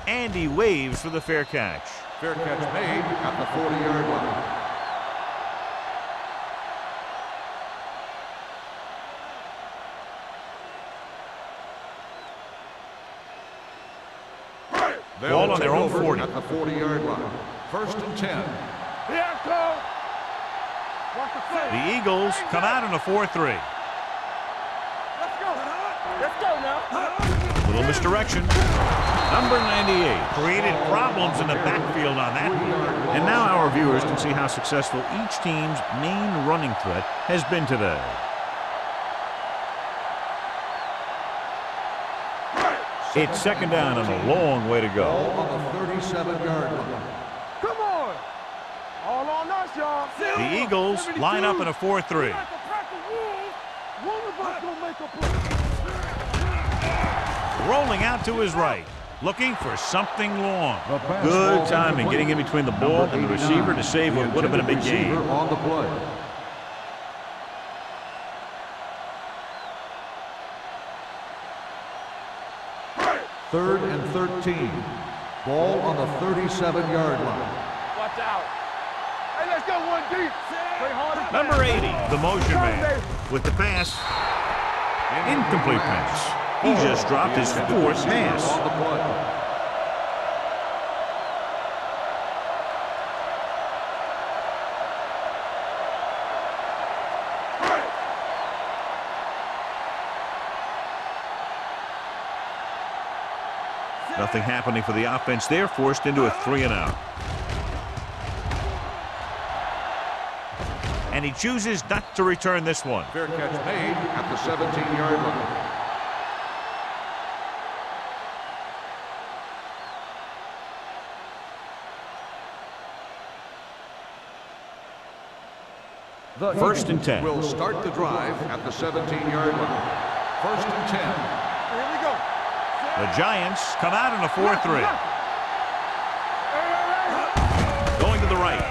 And he waves for the fair catch. Fair catch made at the 40-yard line. Ball on their own 40. At the 40-yard line. First and 10. Here, go. Watch the play. The Eagles come out in a 4-3. Let's go. Let's go now. Little misdirection. Number 98 created problems in the backfield on that. And now our viewers can see how successful each team's main running threat has been today. It's second down and a long way to go. Ball on the 37-yard line. Come on. All on us, y'all. The Eagles line up in a 4-3. One of us gonna make a play. Rolling out to his right. Looking for something long. Good timing getting in between the ball and the receiver to save what would have been a big game. On the play. Third and 13. Ball on the 37-yard line. Watch out. Hey, let's go one deep. Play hard. Number 80, the motion man. With the pass. Incomplete pass. He just dropped his fourth On the pass. play. Nothing happening for the offense there, forced into a 3-and-out. And he chooses not to return this one. Fair catch made at the 17-yard line. The First and 10. Will start the drive at the 17-yard line. First and 10. Here we go. The Giants come out in a 4-3. Going to the right.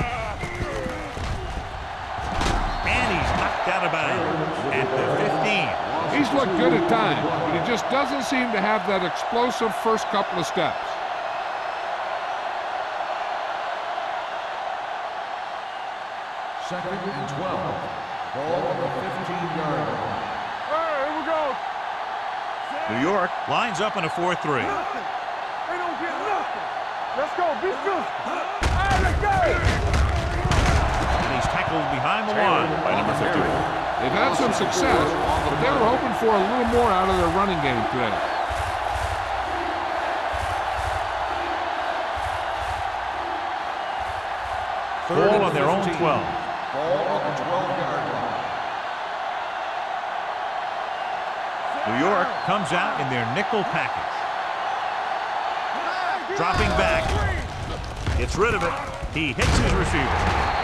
And he's knocked out of bounds at the 15. He's looked good at times, but he just doesn't seem to have that explosive first couple of steps. Second and 12. Ball on the 15-yard line. Here we go. New York lines up in a 4-3. They don't get nothing. Let's go. Be physical. All right, let's go. And he's tackled behind the line by number 51. They've had some success, but they were hoping for a little more out of their running game today. Ball on their own 12. Ball on the 12-yard line. New York comes out in their nickel package. Dropping back. Gets rid of it. He hits his receiver.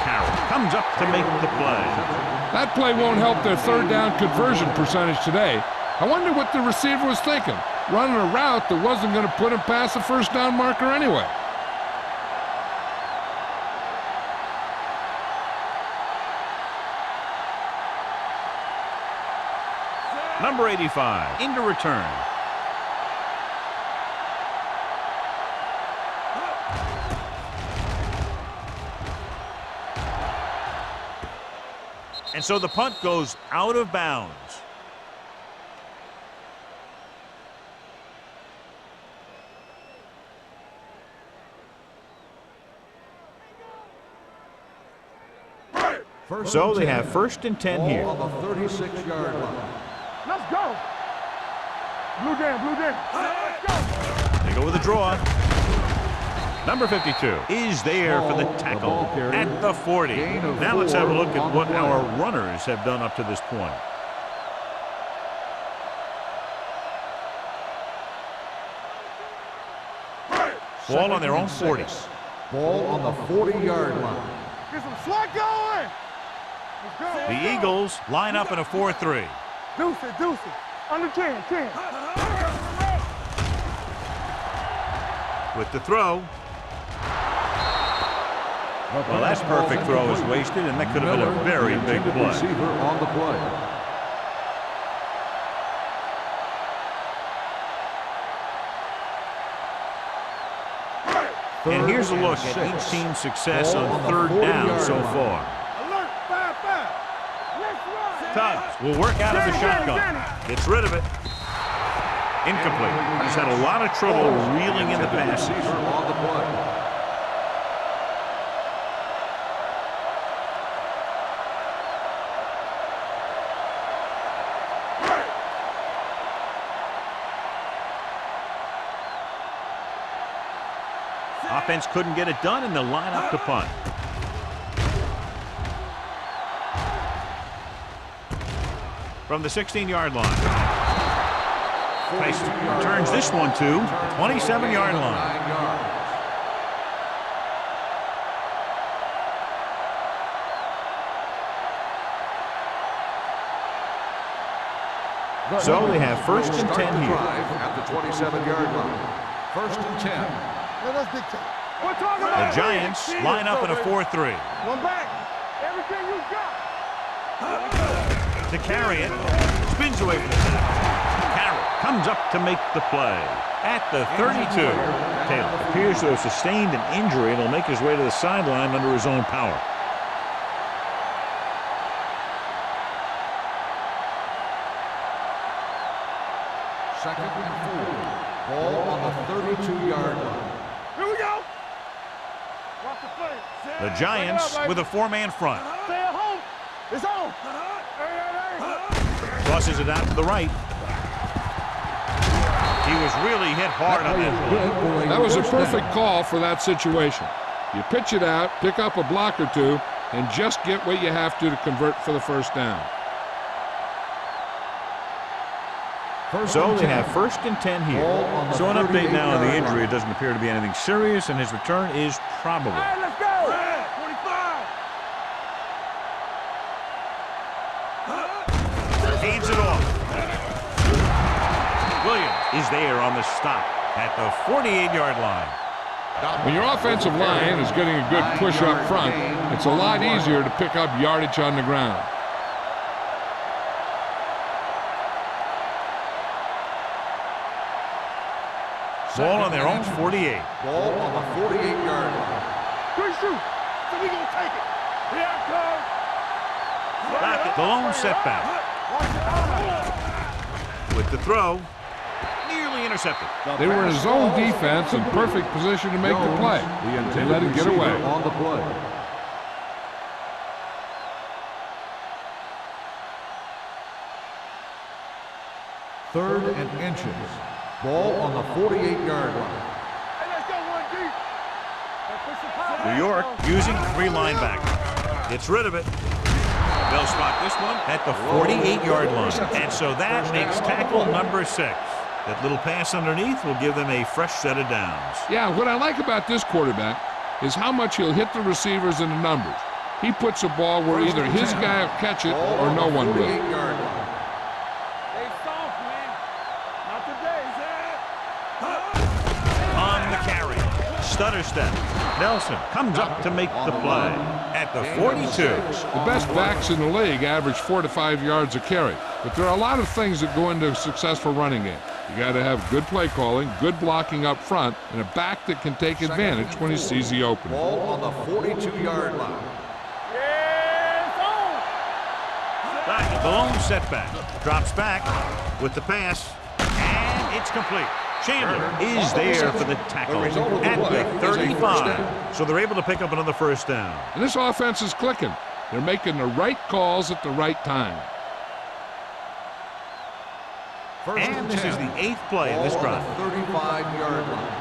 Carroll comes up to make the play. That play won't help their third down conversion percentage today. I wonder what the receiver was thinking, running a route that wasn't going to put him past the first down marker anyway. Number 85 into return. And so the punt goes out of bounds. So they have first and 10 here. Ball on the 36-yard line. Let's go. Blue jam. Let's go. They go with a draw. Number 52 is there for the tackle at the 40. Now let's have a look at what our runners have done up to this point. Ball on their own 40. Ball on the 40-yard line. Get some slack going. Let's go. The Eagles line up in a 4-3. Deuce it. Under 10. With the throw. Well, that perfect throw is wasted, and that could have been a very big play. Receiver on the play. And here's a look at each team's success on third down so far. Alert, 5-5. Let's run. Tubbs will work out of the shotgun. Gets rid of it. Incomplete. He's had a lot of trouble reeling in the passes. Receiver on the play. Offense couldn't get it done, and they'll line up to punt. From the 16-yard line. Pace turns this one to the 27-yard line. So they have first and 10 here. At the 27-yard line. First and 10. Let us dictate. We're talking about The Giants line up in a 4-3. One back. Everything you got. To carry it. Spins away from the tackle. Carroll comes up to make the play. At the 32. Taylor appears to have sustained an injury and will make his way to the sideline under his own power. Second and 4. Ball on the 32-yard line. Here we go. Watch the play. The Giants with a four-man front. Stay at home. It's on. Hey. Crosses it out to the right. He He was really hit hard on that play. That was a perfect call for that situation. You pitch it out, pick up a block or two, and just get what you have to convert for the first down. So they have 1st and 10 here. So an update now on the injury. It doesn't appear to be anything serious, and his return is probable. Hey, let's go! 25! Hands it off. Williams is there on the stop at the 48-yard line. When your offensive line is getting a good push up front, it's a lot easier to pick up yardage on the ground. Ball on their own 48. Ball on the 48-yard line. Good shoot. So we gonna take it. Here it comes. Back the lone setback. With the throw, nearly intercepted. They were in zone defense in perfect position to make the play. They let it get away. On the play. Third and inches. Ball on the 48-yard line. Hey, let's go, 1 deep. New York using 3 linebackers. Gets rid of it. They'll spot this one at the 48-yard line. And so that makes tackle number 6. That little pass underneath will give them a fresh set of downs. Yeah, what I like about this quarterback is how much he'll hit the receivers in the numbers. He puts a ball where either his guy will catch it or no one will. Stay soft, man. Not today, Zach. On the carry. Stutter step. Nelson comes up to make the play at the 42. The best backs in the league average 4 to 5 yards a carry. But there are a lot of things that go into a successful running game. You got to have good play calling, good blocking up front, and a back that can take advantage when he sees the opening. Ball on the 42-yard line. Back, the lone setback. Drops back with the pass, and it's complete. Chandler is there for the tackle at the 35. So they're able to pick up another first down. And this offense is clicking. They're making the right calls at the right time. And this is the 8th play of this drive. 35-yard line.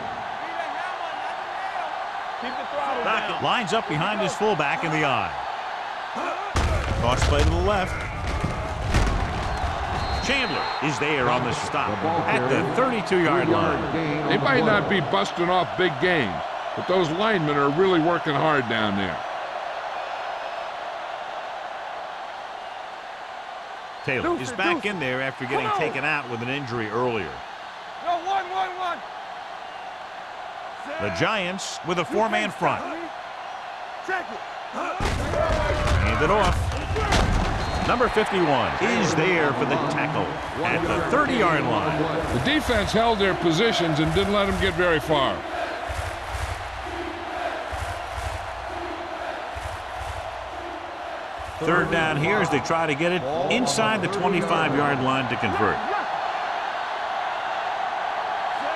Keep the throttle Back down. lines up behind his fullback in the eye. Toss play to the left. Chandler is there on the stop at the 32-yard line. They might not be busting off big games, but those linemen are really working hard down there. Taylor is back in there after getting taken out with an injury earlier. No, 1. The Giants with a 4-man front. Check it. Hand it off. Number 51 is there for the tackle at the 30-yard line. The defense held their positions and didn't let them get very far. Third down here as they try to get it inside the 25-yard line to convert.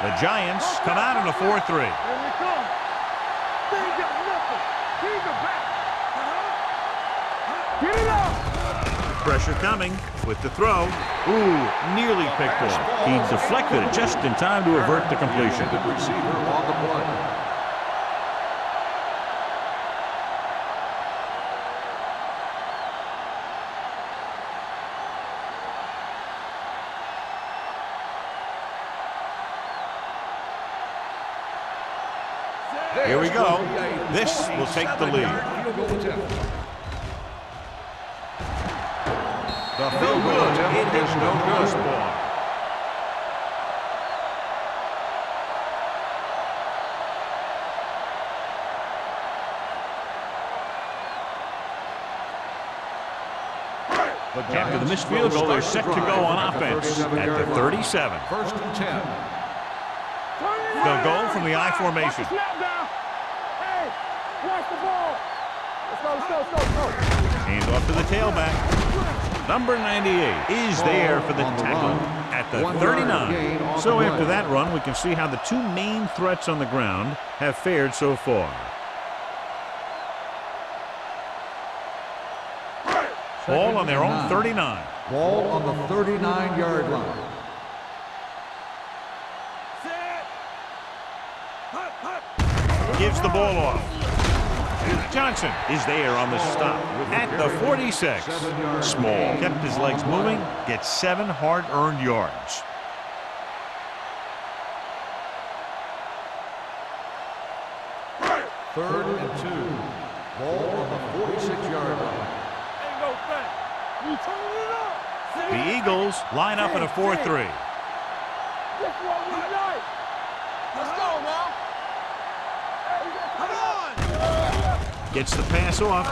The Giants come out in a 4-3. Here we come. They ain't got nothing. Keep it back. Get it up. Pressure coming with the throw. Ooh, nearly picked off. He deflected it just in time to avert the completion. The receiver on the play. Here we go. This will take the lead. The field goal attempt is no good. After the missed field goal, they're set to go on offense at the 37. 1st and 10. They'll go from the I formation. Snap down. Hey, watch the ball. Let's go. Hand off to the tailback. Number 98 is there for the tackle at the 39. So after that run, we can see how the 2 main threats on the ground have fared so far. Ball on their own 39. Ball on the 39-yard line. gives the ball off. Johnson is there on the stop at the 46. Small kept his legs moving, gets 7 hard-earned yards. Third and 2. Ball on the 46-yard line. Ain't no thing. You turn it up. The Eagles line up in a 4-3. This what we like. Let's go, man. Come on. Gets the pass off.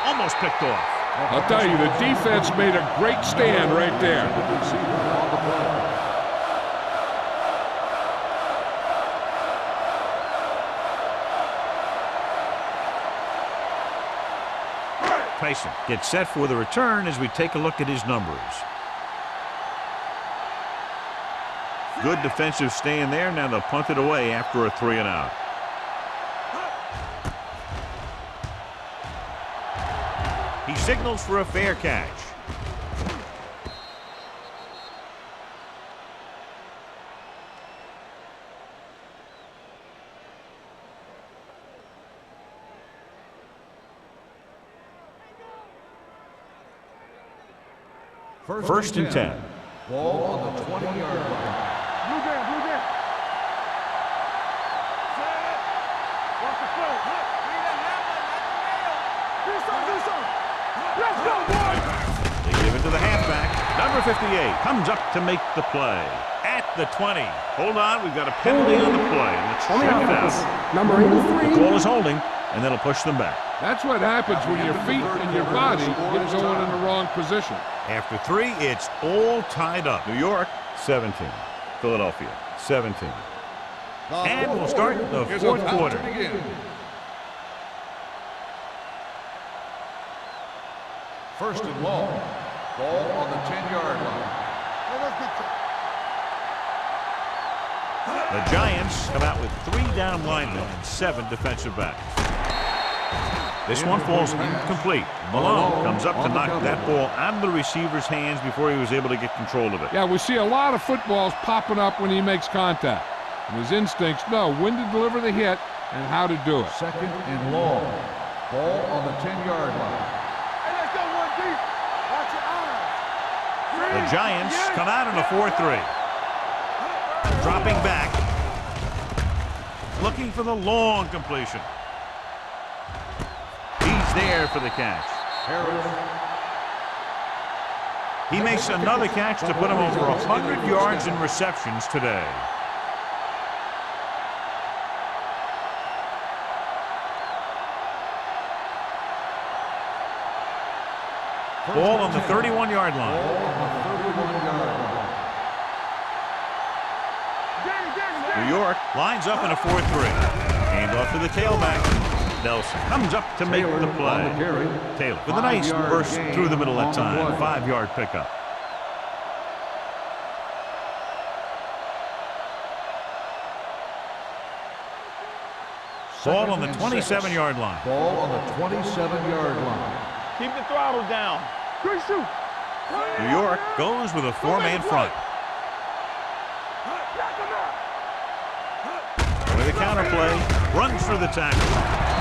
Almost picked off. I'll tell you, the defense made a great stand right there. Tyson gets set for the return as we take a look at his numbers. Good defensive stand there. Now they'll punt it away after a 3-and-out. He signals for a fair catch. First and 10. Ball on the 20-yard line. Blue game, blue game. Watch the play. Do something. Let's go, boys. They give it to the halfback. Number 58 comes up to make the play. At the 20. Hold on, we've got a penalty on the play. Let's check it out. Number 83. The call is holding, and that'll push them back. That's what happens when your feet and your body get going in the wrong position. After 3, it's all tied up. New York, 17. Philadelphia, 17. And we'll start the fourth quarter. First and long. Ball on the 10-yard line. The Giants come out with 3 down linemen and 7 defensive backs. This one falls incomplete. Malone comes up to knock that ball out of the receiver's hands before he was able to get control of it. Yeah, we see a lot of footballs popping up when he makes contact. And his instincts know when to deliver the hit and how to do it. Second and long. Ball on the 10-yard line. Hey, let's go one deep. Watch your eyes. The Giants come out in a 4-3. Dropping back. Looking for the long completion. He's there for the catch. He makes another catch to put him over 100 yards in receptions today. Ball on the 31-yard line. New York lines up in a 4-3. Hand off to the tailback. Nelson comes up to make the play. Taylor with a nice burst through the middle that time. 5-yard pickup. Ball on the 27-yard line. Ball on the 27-yard line. Keep the throttle down. Good shoot. New York goes with a 4-man front. With a counter play, runs for the tackle.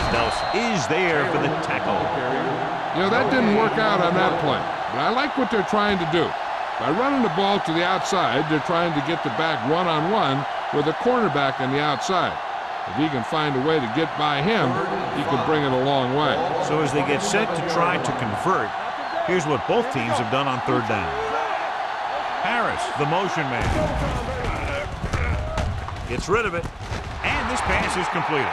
Nelson is there for the tackle. You know, that didn't work out on that play, but I like what they're trying to do. By running the ball to the outside, they're trying to get the back one-on-one with a cornerback on the outside. If he can find a way to get by him, he can bring it a long way. So as they get set to try to convert, here's what both teams have done on 3rd down. Harris, the motion man, gets rid of it, and this pass is completed.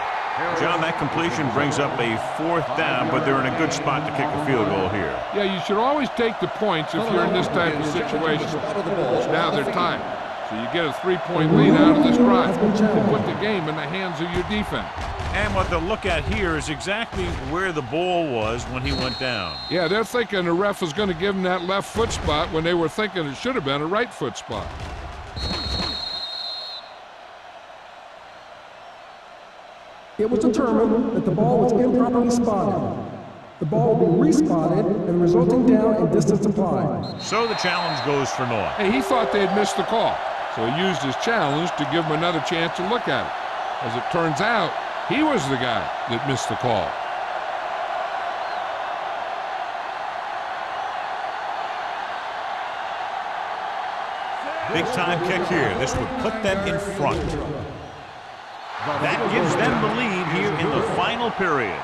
John, that completion brings up a 4th down, but they're in a good spot to kick a field goal here. Yeah, you should always take the points if you're in this type of situation. Now they're tied. So you get a 3-point lead out of this drive and put the game in the hands of your defense. And what they'll look at here is exactly where the ball was when he went down. Yeah, they're thinking the ref is going to give him that left foot spot when they were thinking it should have been a right foot spot. It was determined that the ball was improperly spotted. The ball will be respotted and resulting down and distance applied. So the challenge goes for Noah. Hey, he thought they'd missed the call, so he used his challenge to give him another chance to look at it. As it turns out, He was the guy that missed the call. Big time kick here. This would put them in front. That gives them the lead here in the final period.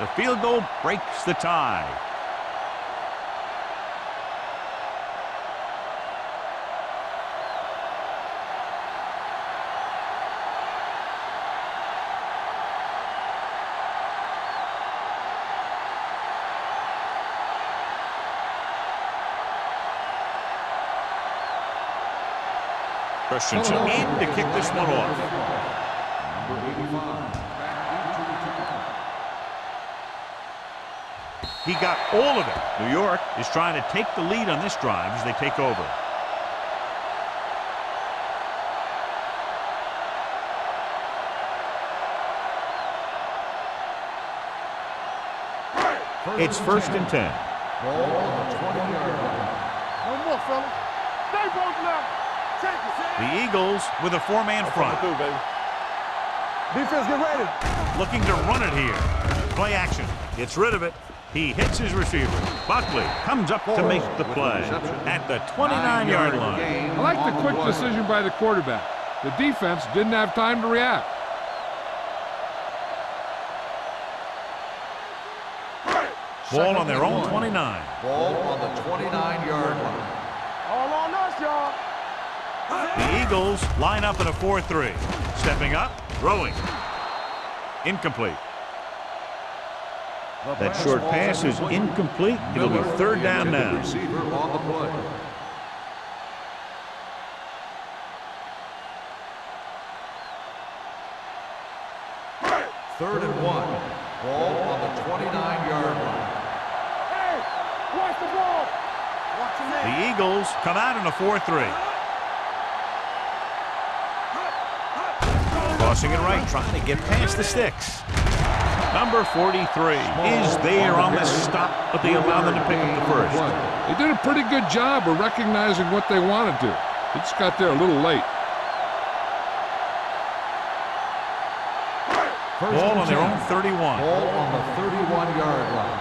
The field goal breaks the tie. Christensen in to kick this one off. He got all of it. New York is trying to take the lead on this drive as they take over. It's 1st and 10. Ball on the 20-yard line. No more, fellas. Stay both now. The Eagles with a 4-man front. Defense, get ready. Looking to run it here. Play action. Gets rid of it. He hits his receiver. Buckley comes up to make the play at the 29-yard line. I like the quick decision by the quarterback. The defense didn't have time to react. Ball on their own 29. Ball on the 29-yard line. All on us, y'all. The Eagles line up in a 4-3. Stepping up, throwing. Incomplete. That short pass is incomplete. It'll be 3rd down now. Receiver on the play. Third and 1. Ball on the 29-yard line. Hey, watch the ball. Watch your man. The Eagles come out in a 4-3. Crossing it right, trying to get past the sticks. Number 43 is there on the stop, but they allow them to pick up the first. They did a pretty good job of recognizing what they wanted to. They just got there a little late. Ball on their own 31. Ball on the 31-yard line.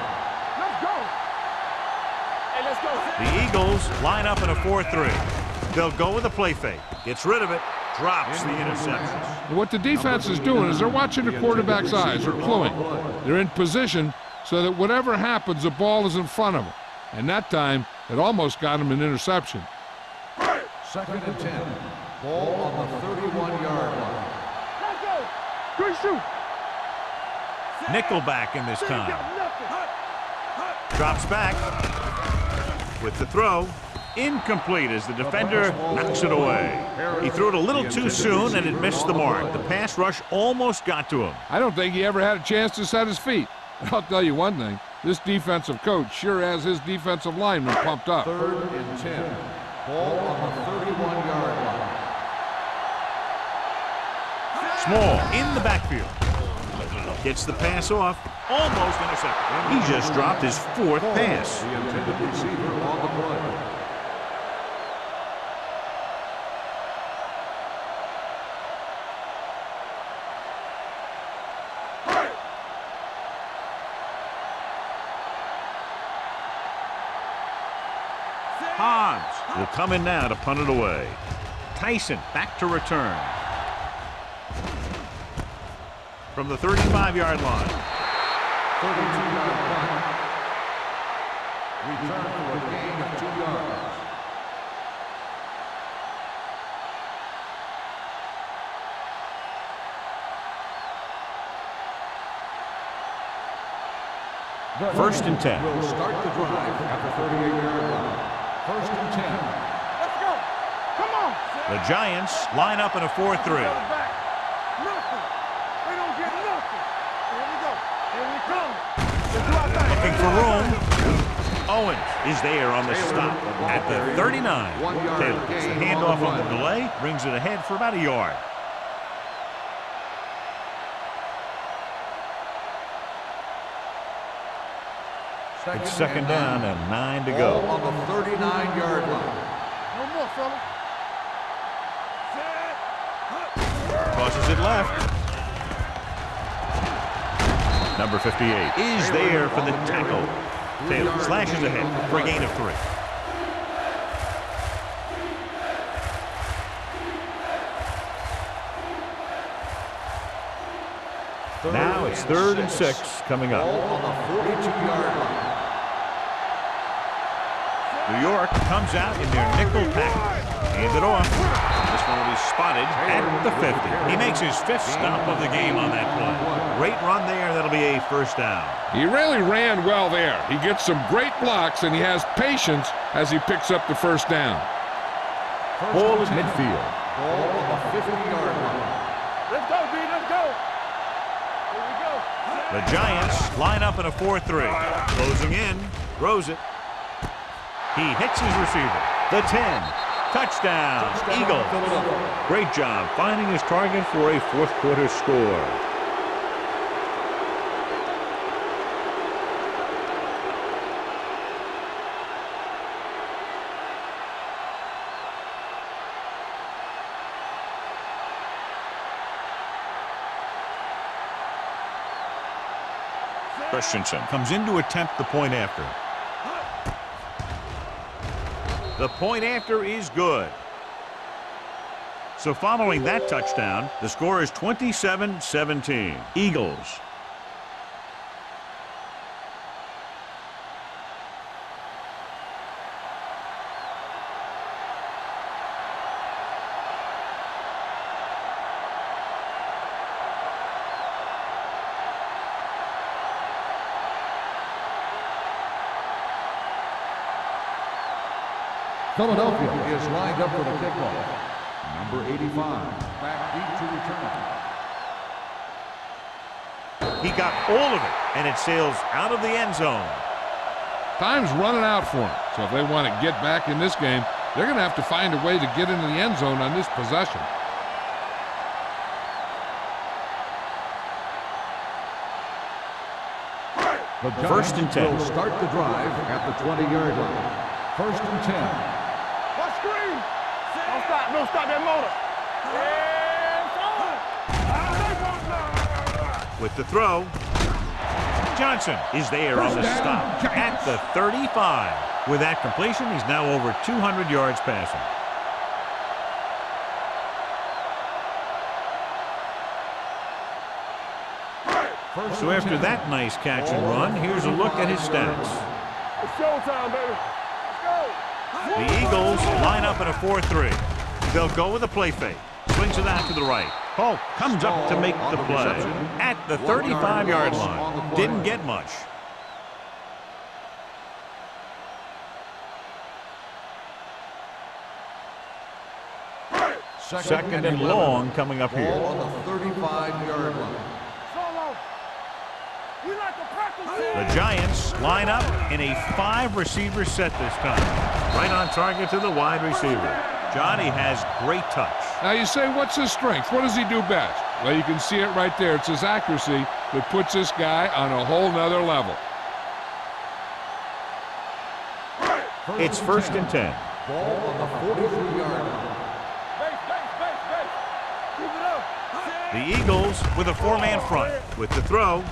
Let's go. Hey, let's go. The Eagles line up in a 4-3. They'll go with a play fake. Gets rid of it. Drops the interception. And what the defense is doing is they're watching the quarterback's eyes. They're cluing. They're in position so that whatever happens, the ball is in front of them. And that time, it almost got him an interception. 2nd and 10. Ball on the 31-yard line. Let's go. Good shoot. Nickelback in this You time. got nothing. Drops back with the throw. Incomplete as the defender knocks it away. He threw it a little too soon and it missed the mark. The pass rush almost got to him. I don't think he ever had a chance to set his feet. But I'll tell you one thing. This defensive coach sure has his defensive linemen pumped up. 3rd and 10. Ball on the 31-yard line. Small in the backfield. Gets the pass off. Almost intercepted. He just dropped his 4th pass. The intended receiver on the play. Hobbs will come in now to punt it away. Tyson back to return. From the 35-yard line. 32-yard punt. Return for a gain of 2 yards. First and 10. Will start the drive at the 38-yard line. 1st and 10. Let's go. Come on. The Giants line up in a 4-3. Back. Nothing. They don't get nothing. Here we go. Here we come. Let's do our thing. Looking for room. Owens is there on the stop at the 39. Taylor gets the handoff on the delay, brings it ahead for about a yard. It's 2nd down and 9 to go. Ball on the 39-yard line. No more, fella. Tosses it left. Number 58 is there for the tackle. Taylor slashes ahead for a gain of 3. Now it's 3rd and 6 coming up. On the 42-yard line. New York comes out in their nickel package. Hand it off. This one will be spotted at the 50. He makes his 5th stop of the game on that play. Great run there. That'll be a first down. He really ran well there. He gets some great blocks, and he has patience as he picks up the first down. Ball at midfield. Ball on the 50-yard line. Let's go, B. Let's go. Here we go. The Giants line up in a 4-3. Closing in. Throws it. He hits his receiver. The 10. Touchdown, Eagles. Great job finding his target for a fourth-quarter score. Christensen comes in to attempt the point after. The point after is good. So following that touchdown, the score is 27-17. Eagles. Philadelphia is lined up for the kickoff. Number 85, back deep to return. He got all of it, and it sails out of the end zone. Time's running out for him, so if they want to get back in this game, they're going to have to find a way to get into the end zone on this possession. The First and 10. will start the drive at the 20-yard line. First and 10. What screen? Don't stop. Don't stop that motor. With the throw, Johnson is there on the stop at the 35. With that completion, he's now over 200 yards passing. So after that nice catch and run, here's a look at his stats. It's showtime, baby. The Eagles line up in a 4-3. They'll go with a play fake. Swings it out to the right. Polk comes up to make the play at the 35-yard line. Didn't get much. Second and long coming up Ball here. on the 35-yard line. Solo. We like to practice. The Giants line up in a 5-receiver set this time. Right on target to the wide receiver. Johnny has great touch. Now you say, what's his strength? What does he do best? Well, you can see it right there. It's his accuracy that puts this guy on a whole nother level. It's first and 10. Ball on the 43-yard line. Base. Keep it up. The Eagles with a 4-man front. With the throw.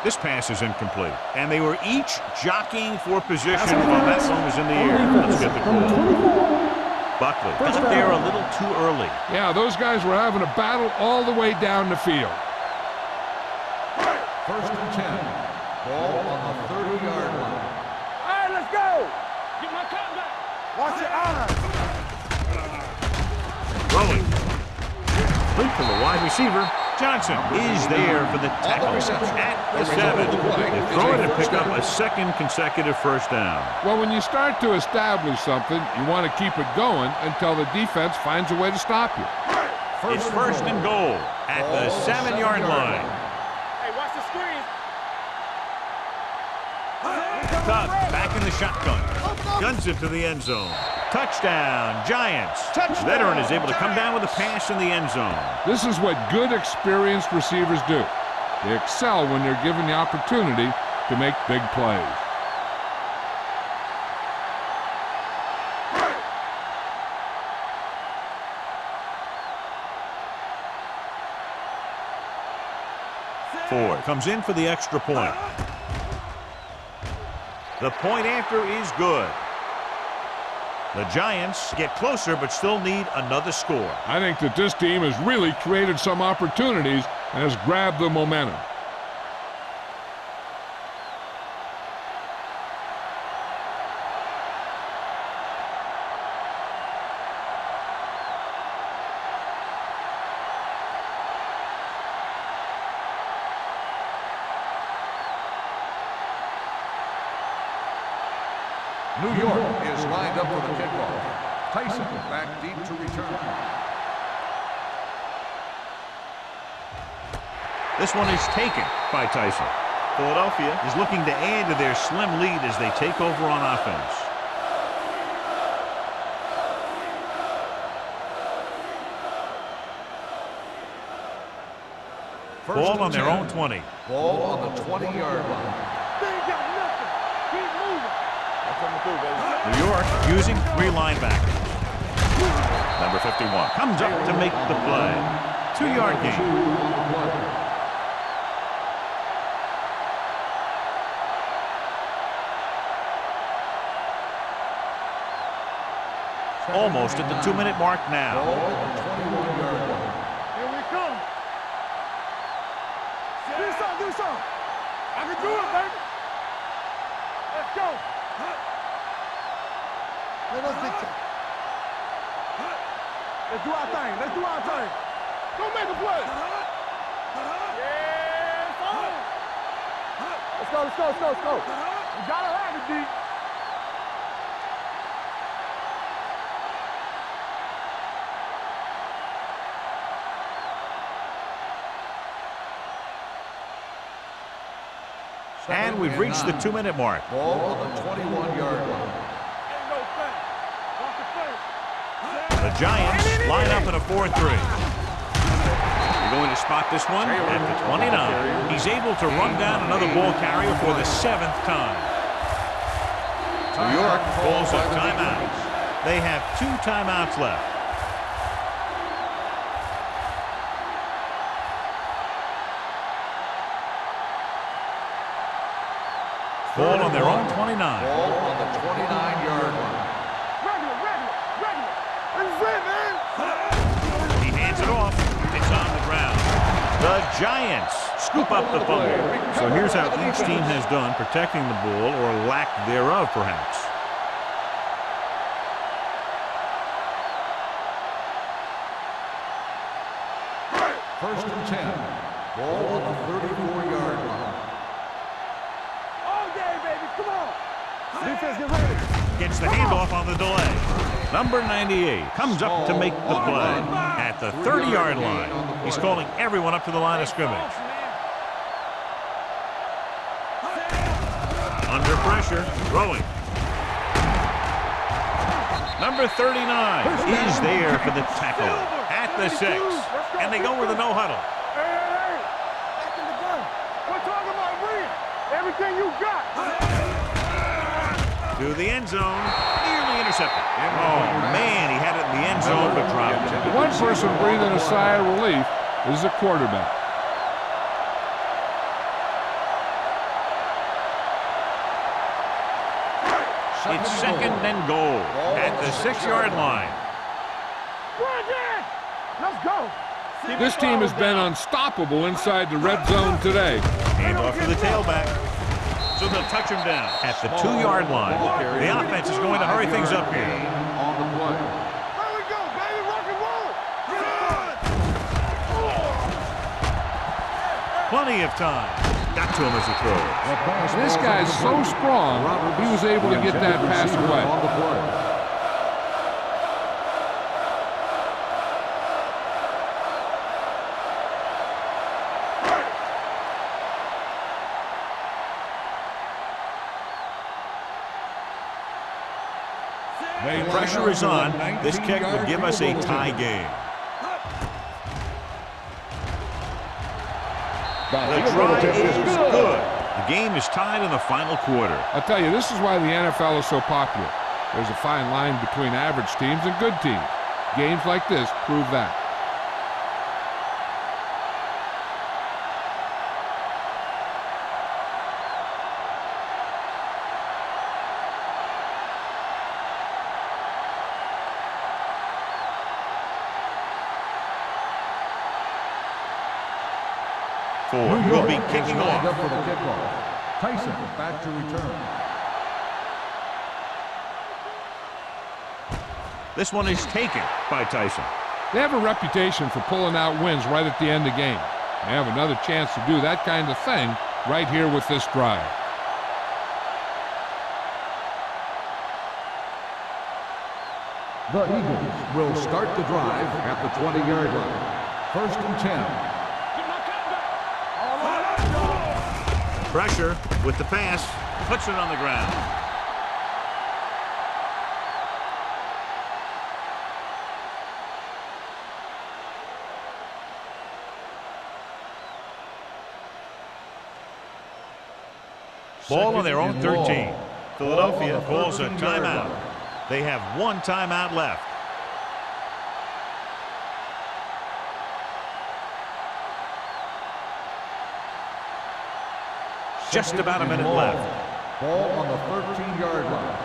This pass is incomplete. And they were each jockeying for position while that one was in the air. Let's get the call. Buckley got there a little too early. Yeah, those guys were having a battle all the way down the field. First and 10. Ball on the 30-yard line. All right, let's go. Get my cut back. Watch it out. Throwing. Complete to the wide receiver. Johnson is there for the tackle at the 7. They throw it and pick up a second consecutive first down. Well, when you start to establish something, you want to keep it going until the defense finds a way to stop you. It's first and goal at the 7-yard line. Hey, watch the screen. Tubbs back in the shotgun. Guns it to the end zone. Touchdown, Giants. Veteran is able to come down with a pass in the end zone. This is what good, experienced receivers do. They excel when they're given the opportunity to make big plays. Ford comes in for the extra point. The point after is good. The Giants get closer but still need another score. I think that this team has really created some opportunities and has grabbed the momentum. New York is lined up for the kickoff. Tyson back deep to return. This one is taken by Tyson. Philadelphia is looking to add to their slim lead as they take over on offense. Ball on their own 20. Ball on the 20-yard line. They ain't got nothing. Keep moving. New York using 3 linebackers. Number 51 comes up to make the play. 2-yard gain. Almost at the 2-minute mark now. Ball on the 21-yard line. Here we come. Do something, do something. I can do it, baby. Let's go. Let us dictate. Let's do our thing. Let's do our thing. Go make a play. Yeah, son. Let's go, let's go, let's go, let's go. You gotta have it, D. And we've reached the 2-minute mark. Ball on the 21-yard line. Ain't no thing. Watch the play. The Giants line up in a 4-3. They're going to spot this one at the 29. He's able to run down another ball carrier for the 7th time. New York calls a timeout. They have 2 timeouts left. Ball on their own 29. Ball on the 29-yard line. Regular. This is it, man. He hands it off. It's on the ground. The Giants scoop up the fumble. So here's how each team has done protecting the ball, or lack thereof, perhaps. First and 10. Ball on the 34-yard line. All day, baby. Come on. Defense, get ready. Gets the handoff on the delay. Number 98 comes up to make the play at the 30-yard line. He's calling everyone up to the line of scrimmage. Under pressure, throwing. Number 39 is there for the tackle at the 6. And they go with a no huddle. Hey. Back in the gun. We're talking about Reed. Everything you got. To the end zone, nearly intercepted. Oh, man, he had it in the end zone, but dropped it. One person breathing a sigh of relief is the quarterback. It's 2nd and goal at the 6-yard line. Let's go. This team has been unstoppable inside the red zone today. Handoff to the tailback. So they'll touch him down at the 2-yard line. The offense is going to hurry things up here. On the play. There we go, baby. Rock and roll. Plenty of time. Got to him as he throws. This guy's so strong, he was able to get that pass away. On the play. Pressure is on. This kick would give us a tie game. The drive is good. The game is tied in the final quarter. I'll tell you, this is why the NFL is so popular. There's a fine line between average teams and good teams. Games like this prove that. who will be kicking lined up off. for the kickoff. Tyson back to return. This one is taken by Tyson. They have a reputation for pulling out wins right at the end of games. They have another chance to do that kind of thing right here with this drive. The Eagles will start the drive at the 20-yard line. 1st and 10. Pressure with the pass. Puts it on the ground. Ball on their own 13. Philadelphia calls a timeout. They have one timeout left. Just about a minute left. Ball on the 13-yard line.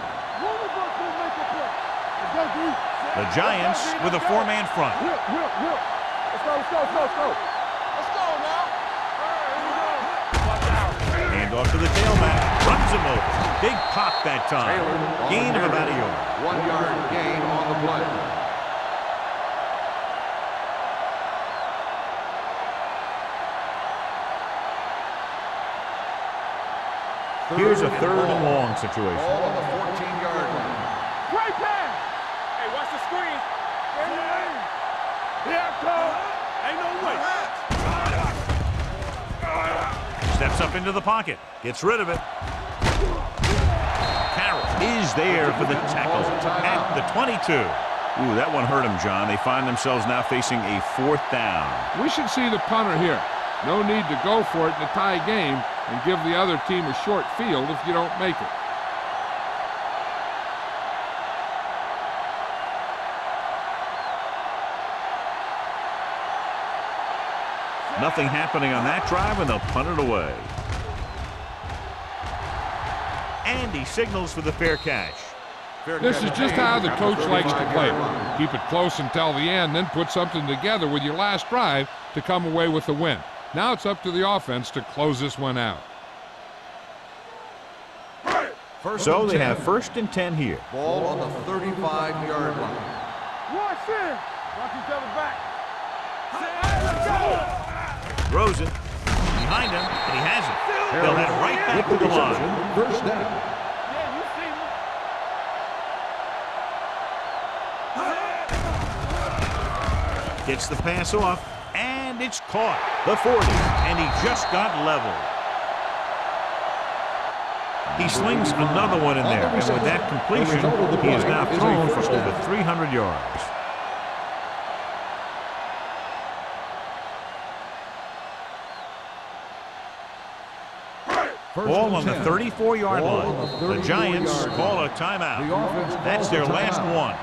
The Giants with a four-man front. Let's go, let's go, let's go, let's go. Let's go now. Hand off to the tailback. Runs him over. Big pop that time. Gain of about a yard. 1-yard gain on the play. Here's a 3rd and long situation. Ball on the 14-yard line. Great pass. Hey, watch the screen. Here I come. Ain't no way. Steps up into the pocket. Gets rid of it. Carroll is there for the tackle at the 22. Ooh, that one hurt him, John. They find themselves now facing a 4th down. We should see the punter here. No need to go for it in a tie game and give the other team a short field if you don't make it. Nothing happening on that drive, and they'll punt it away. And he signals for the fair catch. This is just how the coach likes to play it. Keep it close until the end, then put something together with your last drive to come away with the win. Now it's up to the offense to close this one out. So they have 1st and 10 here. Ball on the 35-yard line. Watch in. Watch each other back. Throws it. Behind him, and he has it. They'll head right back to the line. 1st down. Yeah, you see me. Gets the pass off, and it's caught. The 40, and he just got leveled. He slings another one in there, and with that completion, he is now thrown for over 300 yards. Ball on the 34-yard line. The Giants call a timeout. That's their last one.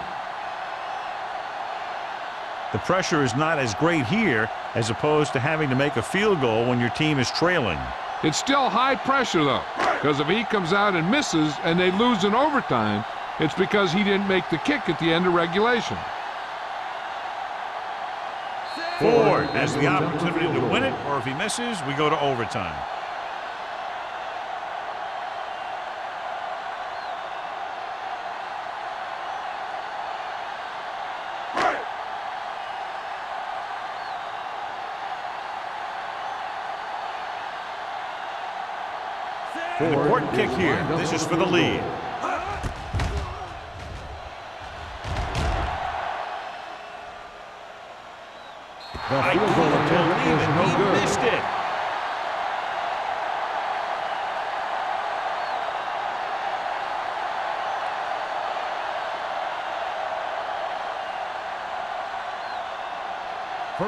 The pressure is not as great here as opposed to having to make a field goal when your team is trailing. It's still high pressure, though, because if he comes out and misses and they lose in overtime, it's because he didn't make the kick at the end of regulation. Ford has the opportunity to win it, or if he misses, we go to overtime. The important kick here. This is for the lead. I couldn't believe it. He missed it.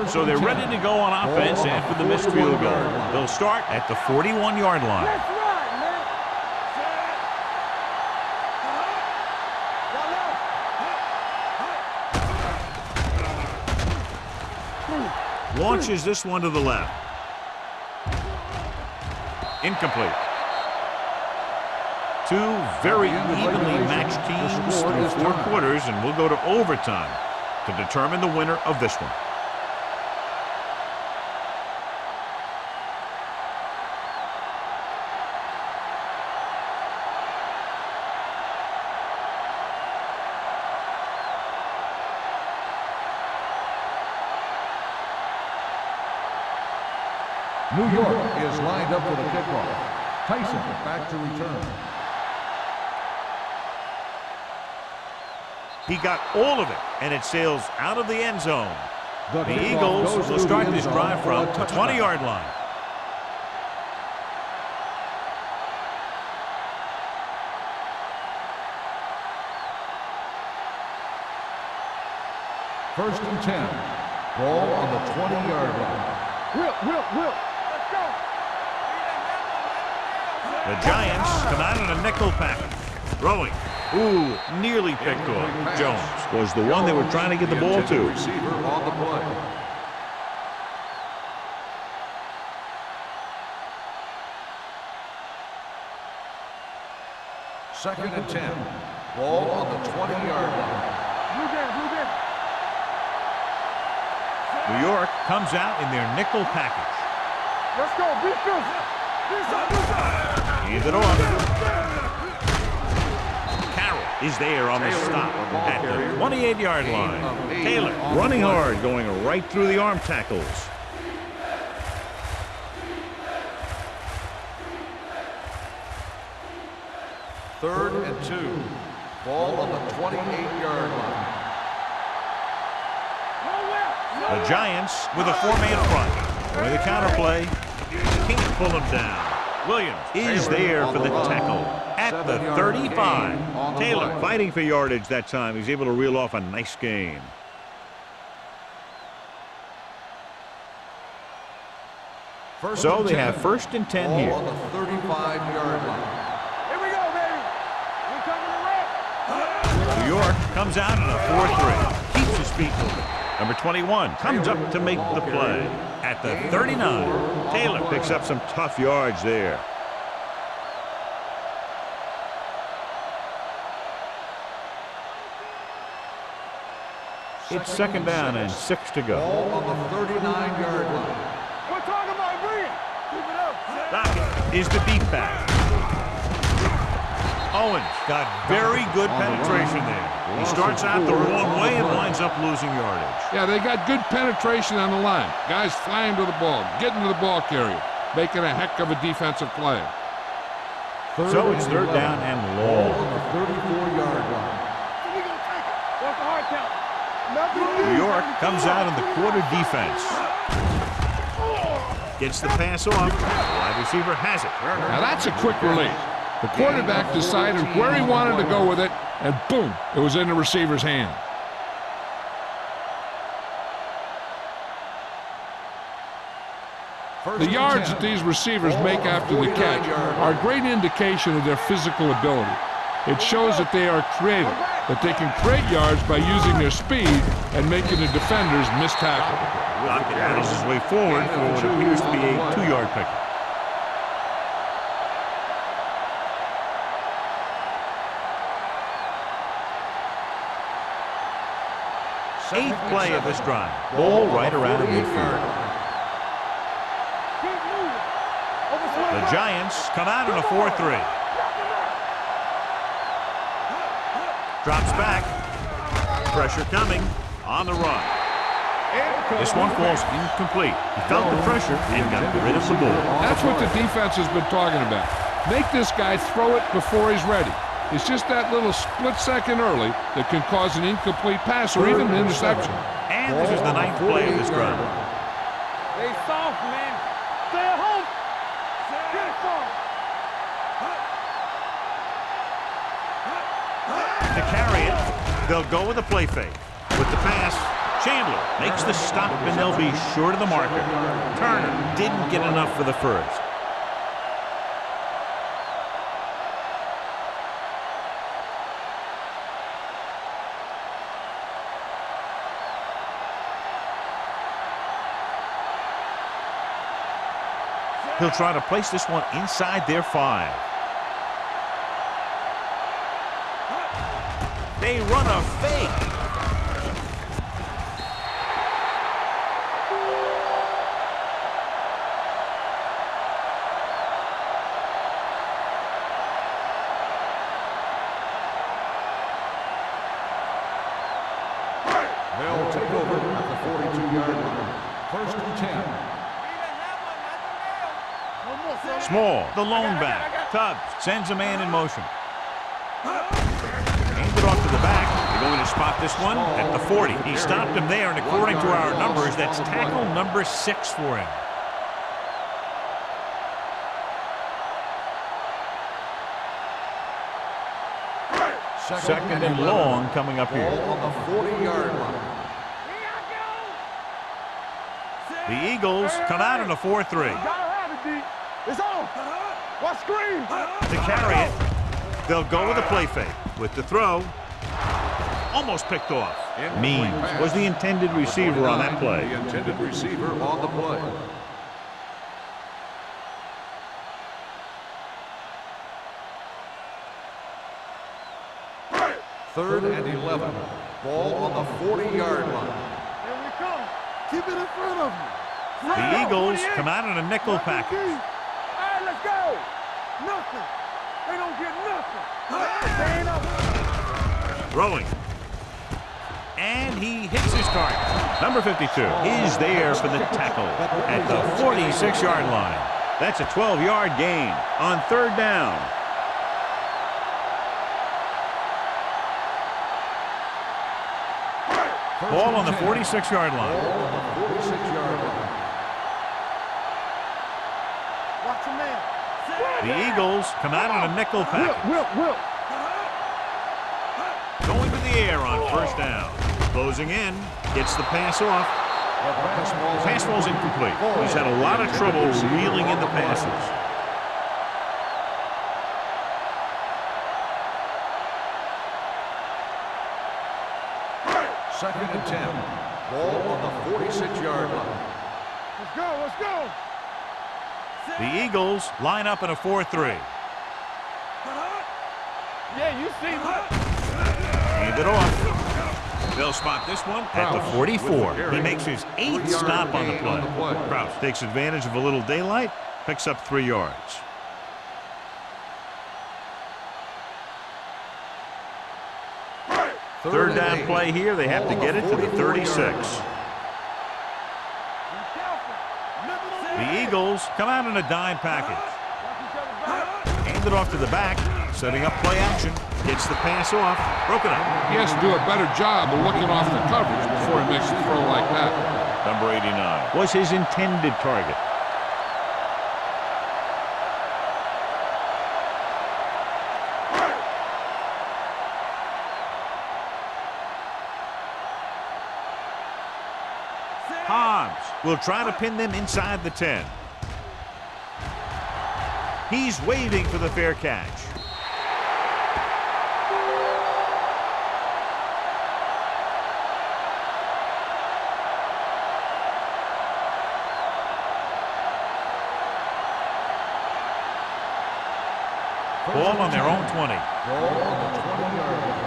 So they're ready to go on offense after the missed field goal. They'll start at the 41-yard line. That's right, man. Launches this one to the left. Incomplete. Two very evenly matched teams through 4 quarters, and we'll go to overtime to determine the winner of this one. New York is lined up for the kickoff. Tyson back to return. He got all of it, and it sails out of the end zone. The Eagles will start this drive from the 20-yard line. First and 10. Ball on the 20-yard line. Will. Let's go. The Giants come out in a nickel package. Throwing. Ooh, nearly picked off. Jones was the one they were trying to get the ball to. Receiver on the play. Second and 10. Ball on the 20-yard line. Blue down. New York comes out in their nickel package. Let's go. Hand it off. Is there on the stop at the 28-yard line. Taylor running hard, going right through the arm tackles. Third and 2. Ball on the 28-yard line. The Giants with a 4-man front. With the counter play, can't pull him down. Williams is there for the tackle at the 35. Taylor fighting for yardage that time. He's able to reel off a nice gain. So they have first and 10 here. On the 35-yard line. Here we go, baby. We're coming to wreck. New York comes out in a 4-3. Keeps his feet moving. Number 21 comes up to make the play at the 39. Taylor picks up some tough yards there. It's second down and 6 to go. Ball on the 39-yard line. We're talking about bring it. Keep it up. Dockett is the beat back. Owens got very good penetration there. He starts out the wrong way and winds up losing yardage. Yeah, they got good penetration on the line. Guys flying to the ball, getting to the ball carrier, making a heck of a defensive play. So it's third down and long. On the 34-yard line. We gonna take it. What's the hard count? New York comes out in the quarter defense. Gets the pass off. The wide receiver has it. Now that's a quick release. The quarterback decided where he wanted to go with it, and boom, it was in the receiver's hand. The yards that these receivers make after the catch are a great indication of their physical ability. It shows that they are creative, that they can create yards by using their speed and making the defenders miss tackle. Dockett battles his way forward for what appears to be a 2-yard pickup. Eighth play of this drive. Ball right around midfield. The Giants come out in a 4-3. Drops back. Pressure coming on the run. This one falls incomplete. He felt the pressure and got rid of the ball. That's what the defense has been talking about. Make this guy throw it before he's ready. It's just that little split second early that can cause an incomplete pass or even an interception. And this is the 9th play of this drive. Stay soft, man. Stay at home. Get it soft. To carry it, they'll go with a play fake. With the pass, Chandler makes the stop and they'll be short of the marker. Turner didn't get enough for the first. He'll try to place this one inside their 5. They run a fake. They'll take over at the 42-yard line. First and 10. Small, the lone back. Tubbs sends a man in motion. Hands it off to the back. They're going to spot this one at the 40. He stopped him there, and according to our numbers, that's tackle number 6 for him. Second and long coming up here. On the 40-yard line. The Eagles come out in a 4-3. Gotta have it, D. It's on. What screen? To carry it, they'll go with a play fake. With the throw, almost picked off. Means was the intended receiver on that play. The intended receiver on the play. Third and 11. Ball on the 40-yard line. Here we come. Keep it in front of me. The Eagles come out in a nickel package. All right, let's go. Nothing. They don't get nothing. They ain't up. Throwing. And he hits his target. Number 52 is there for the tackle at the 46-yard line. That's a 12-yard gain on third down. Ball on the 46-yard line. Watch your man. The Eagles come out in a nickel package. Whip. Going to the air on first down. Closing in. Gets the pass off. Pass ball's incomplete. He's had a lot of trouble reeling in the passes. Second and 10. Ball on the 46-yard line. Let's go. The Eagles line up in a 4-3. Yeah, you see me. Hand it off. They'll spot this one at the 44. He makes his 8th stop on the play. Krause takes advantage of a little daylight, picks up 3 yards. Third down play here. They have to get it to the 36. The Eagles come out in a dime package. Hand it off to the back, setting up play action. Gets the pass off, broken up. He has to do a better job of looking off the coverage before he makes a throw like that. Number 89 was his intended target. Hobbs will try to pin them inside the 10. He's waiting for the fair catch. Ball on their own 20. Ball on the 20-yard line.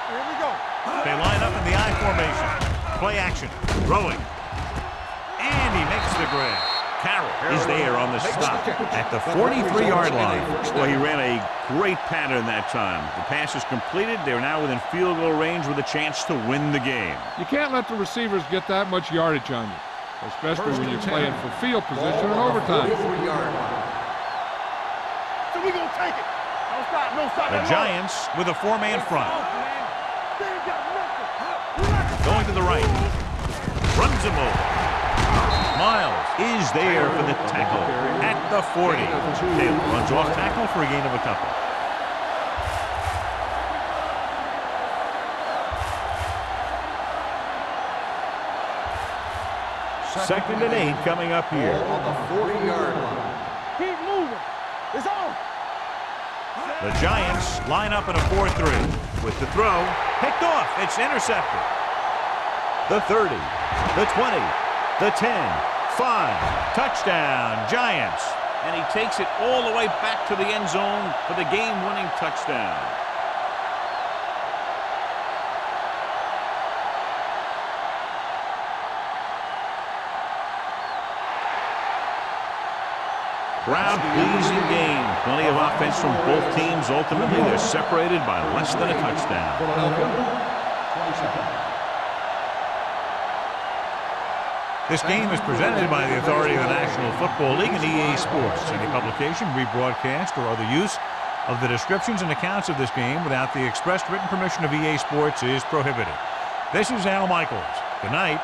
Here we go. They line up in the I formation. Play action. Throwing. And he makes the grab. Carroll is there on the stop at the 43-yard line. Well, he ran a great pattern that time. The pass is completed. They're now within field goal range with a chance to win the game. You can't let the receivers get that much yardage on you, especially when you're playing for field position in overtime. So we gonna take it. No stop. The Giants with a 4-man front. They ain't got nothing. Going to the right. Runs him over. Miles is there for the tackle at the 40. Taylor runs off tackle for a gain of a couple. Second and 8 coming up here. On the 40-yard line. Keep moving. It's on. The Giants line up in a 4-3. With the throw, picked off. It's intercepted. The 30, the 20, the 10, 5. Touchdown, Giants. And he takes it all the way back to the end zone for the game-winning touchdown. Crowd-pleasing game. Plenty of offense from both teams. Ultimately, they're separated by less than a touchdown. Philadelphia, 20 seconds. This game is presented by the authority of the National Football League and EA Sports. Any publication, rebroadcast, or other use of the descriptions and accounts of this game without the expressed written permission of EA Sports is prohibited. This is Al Michaels. Good night.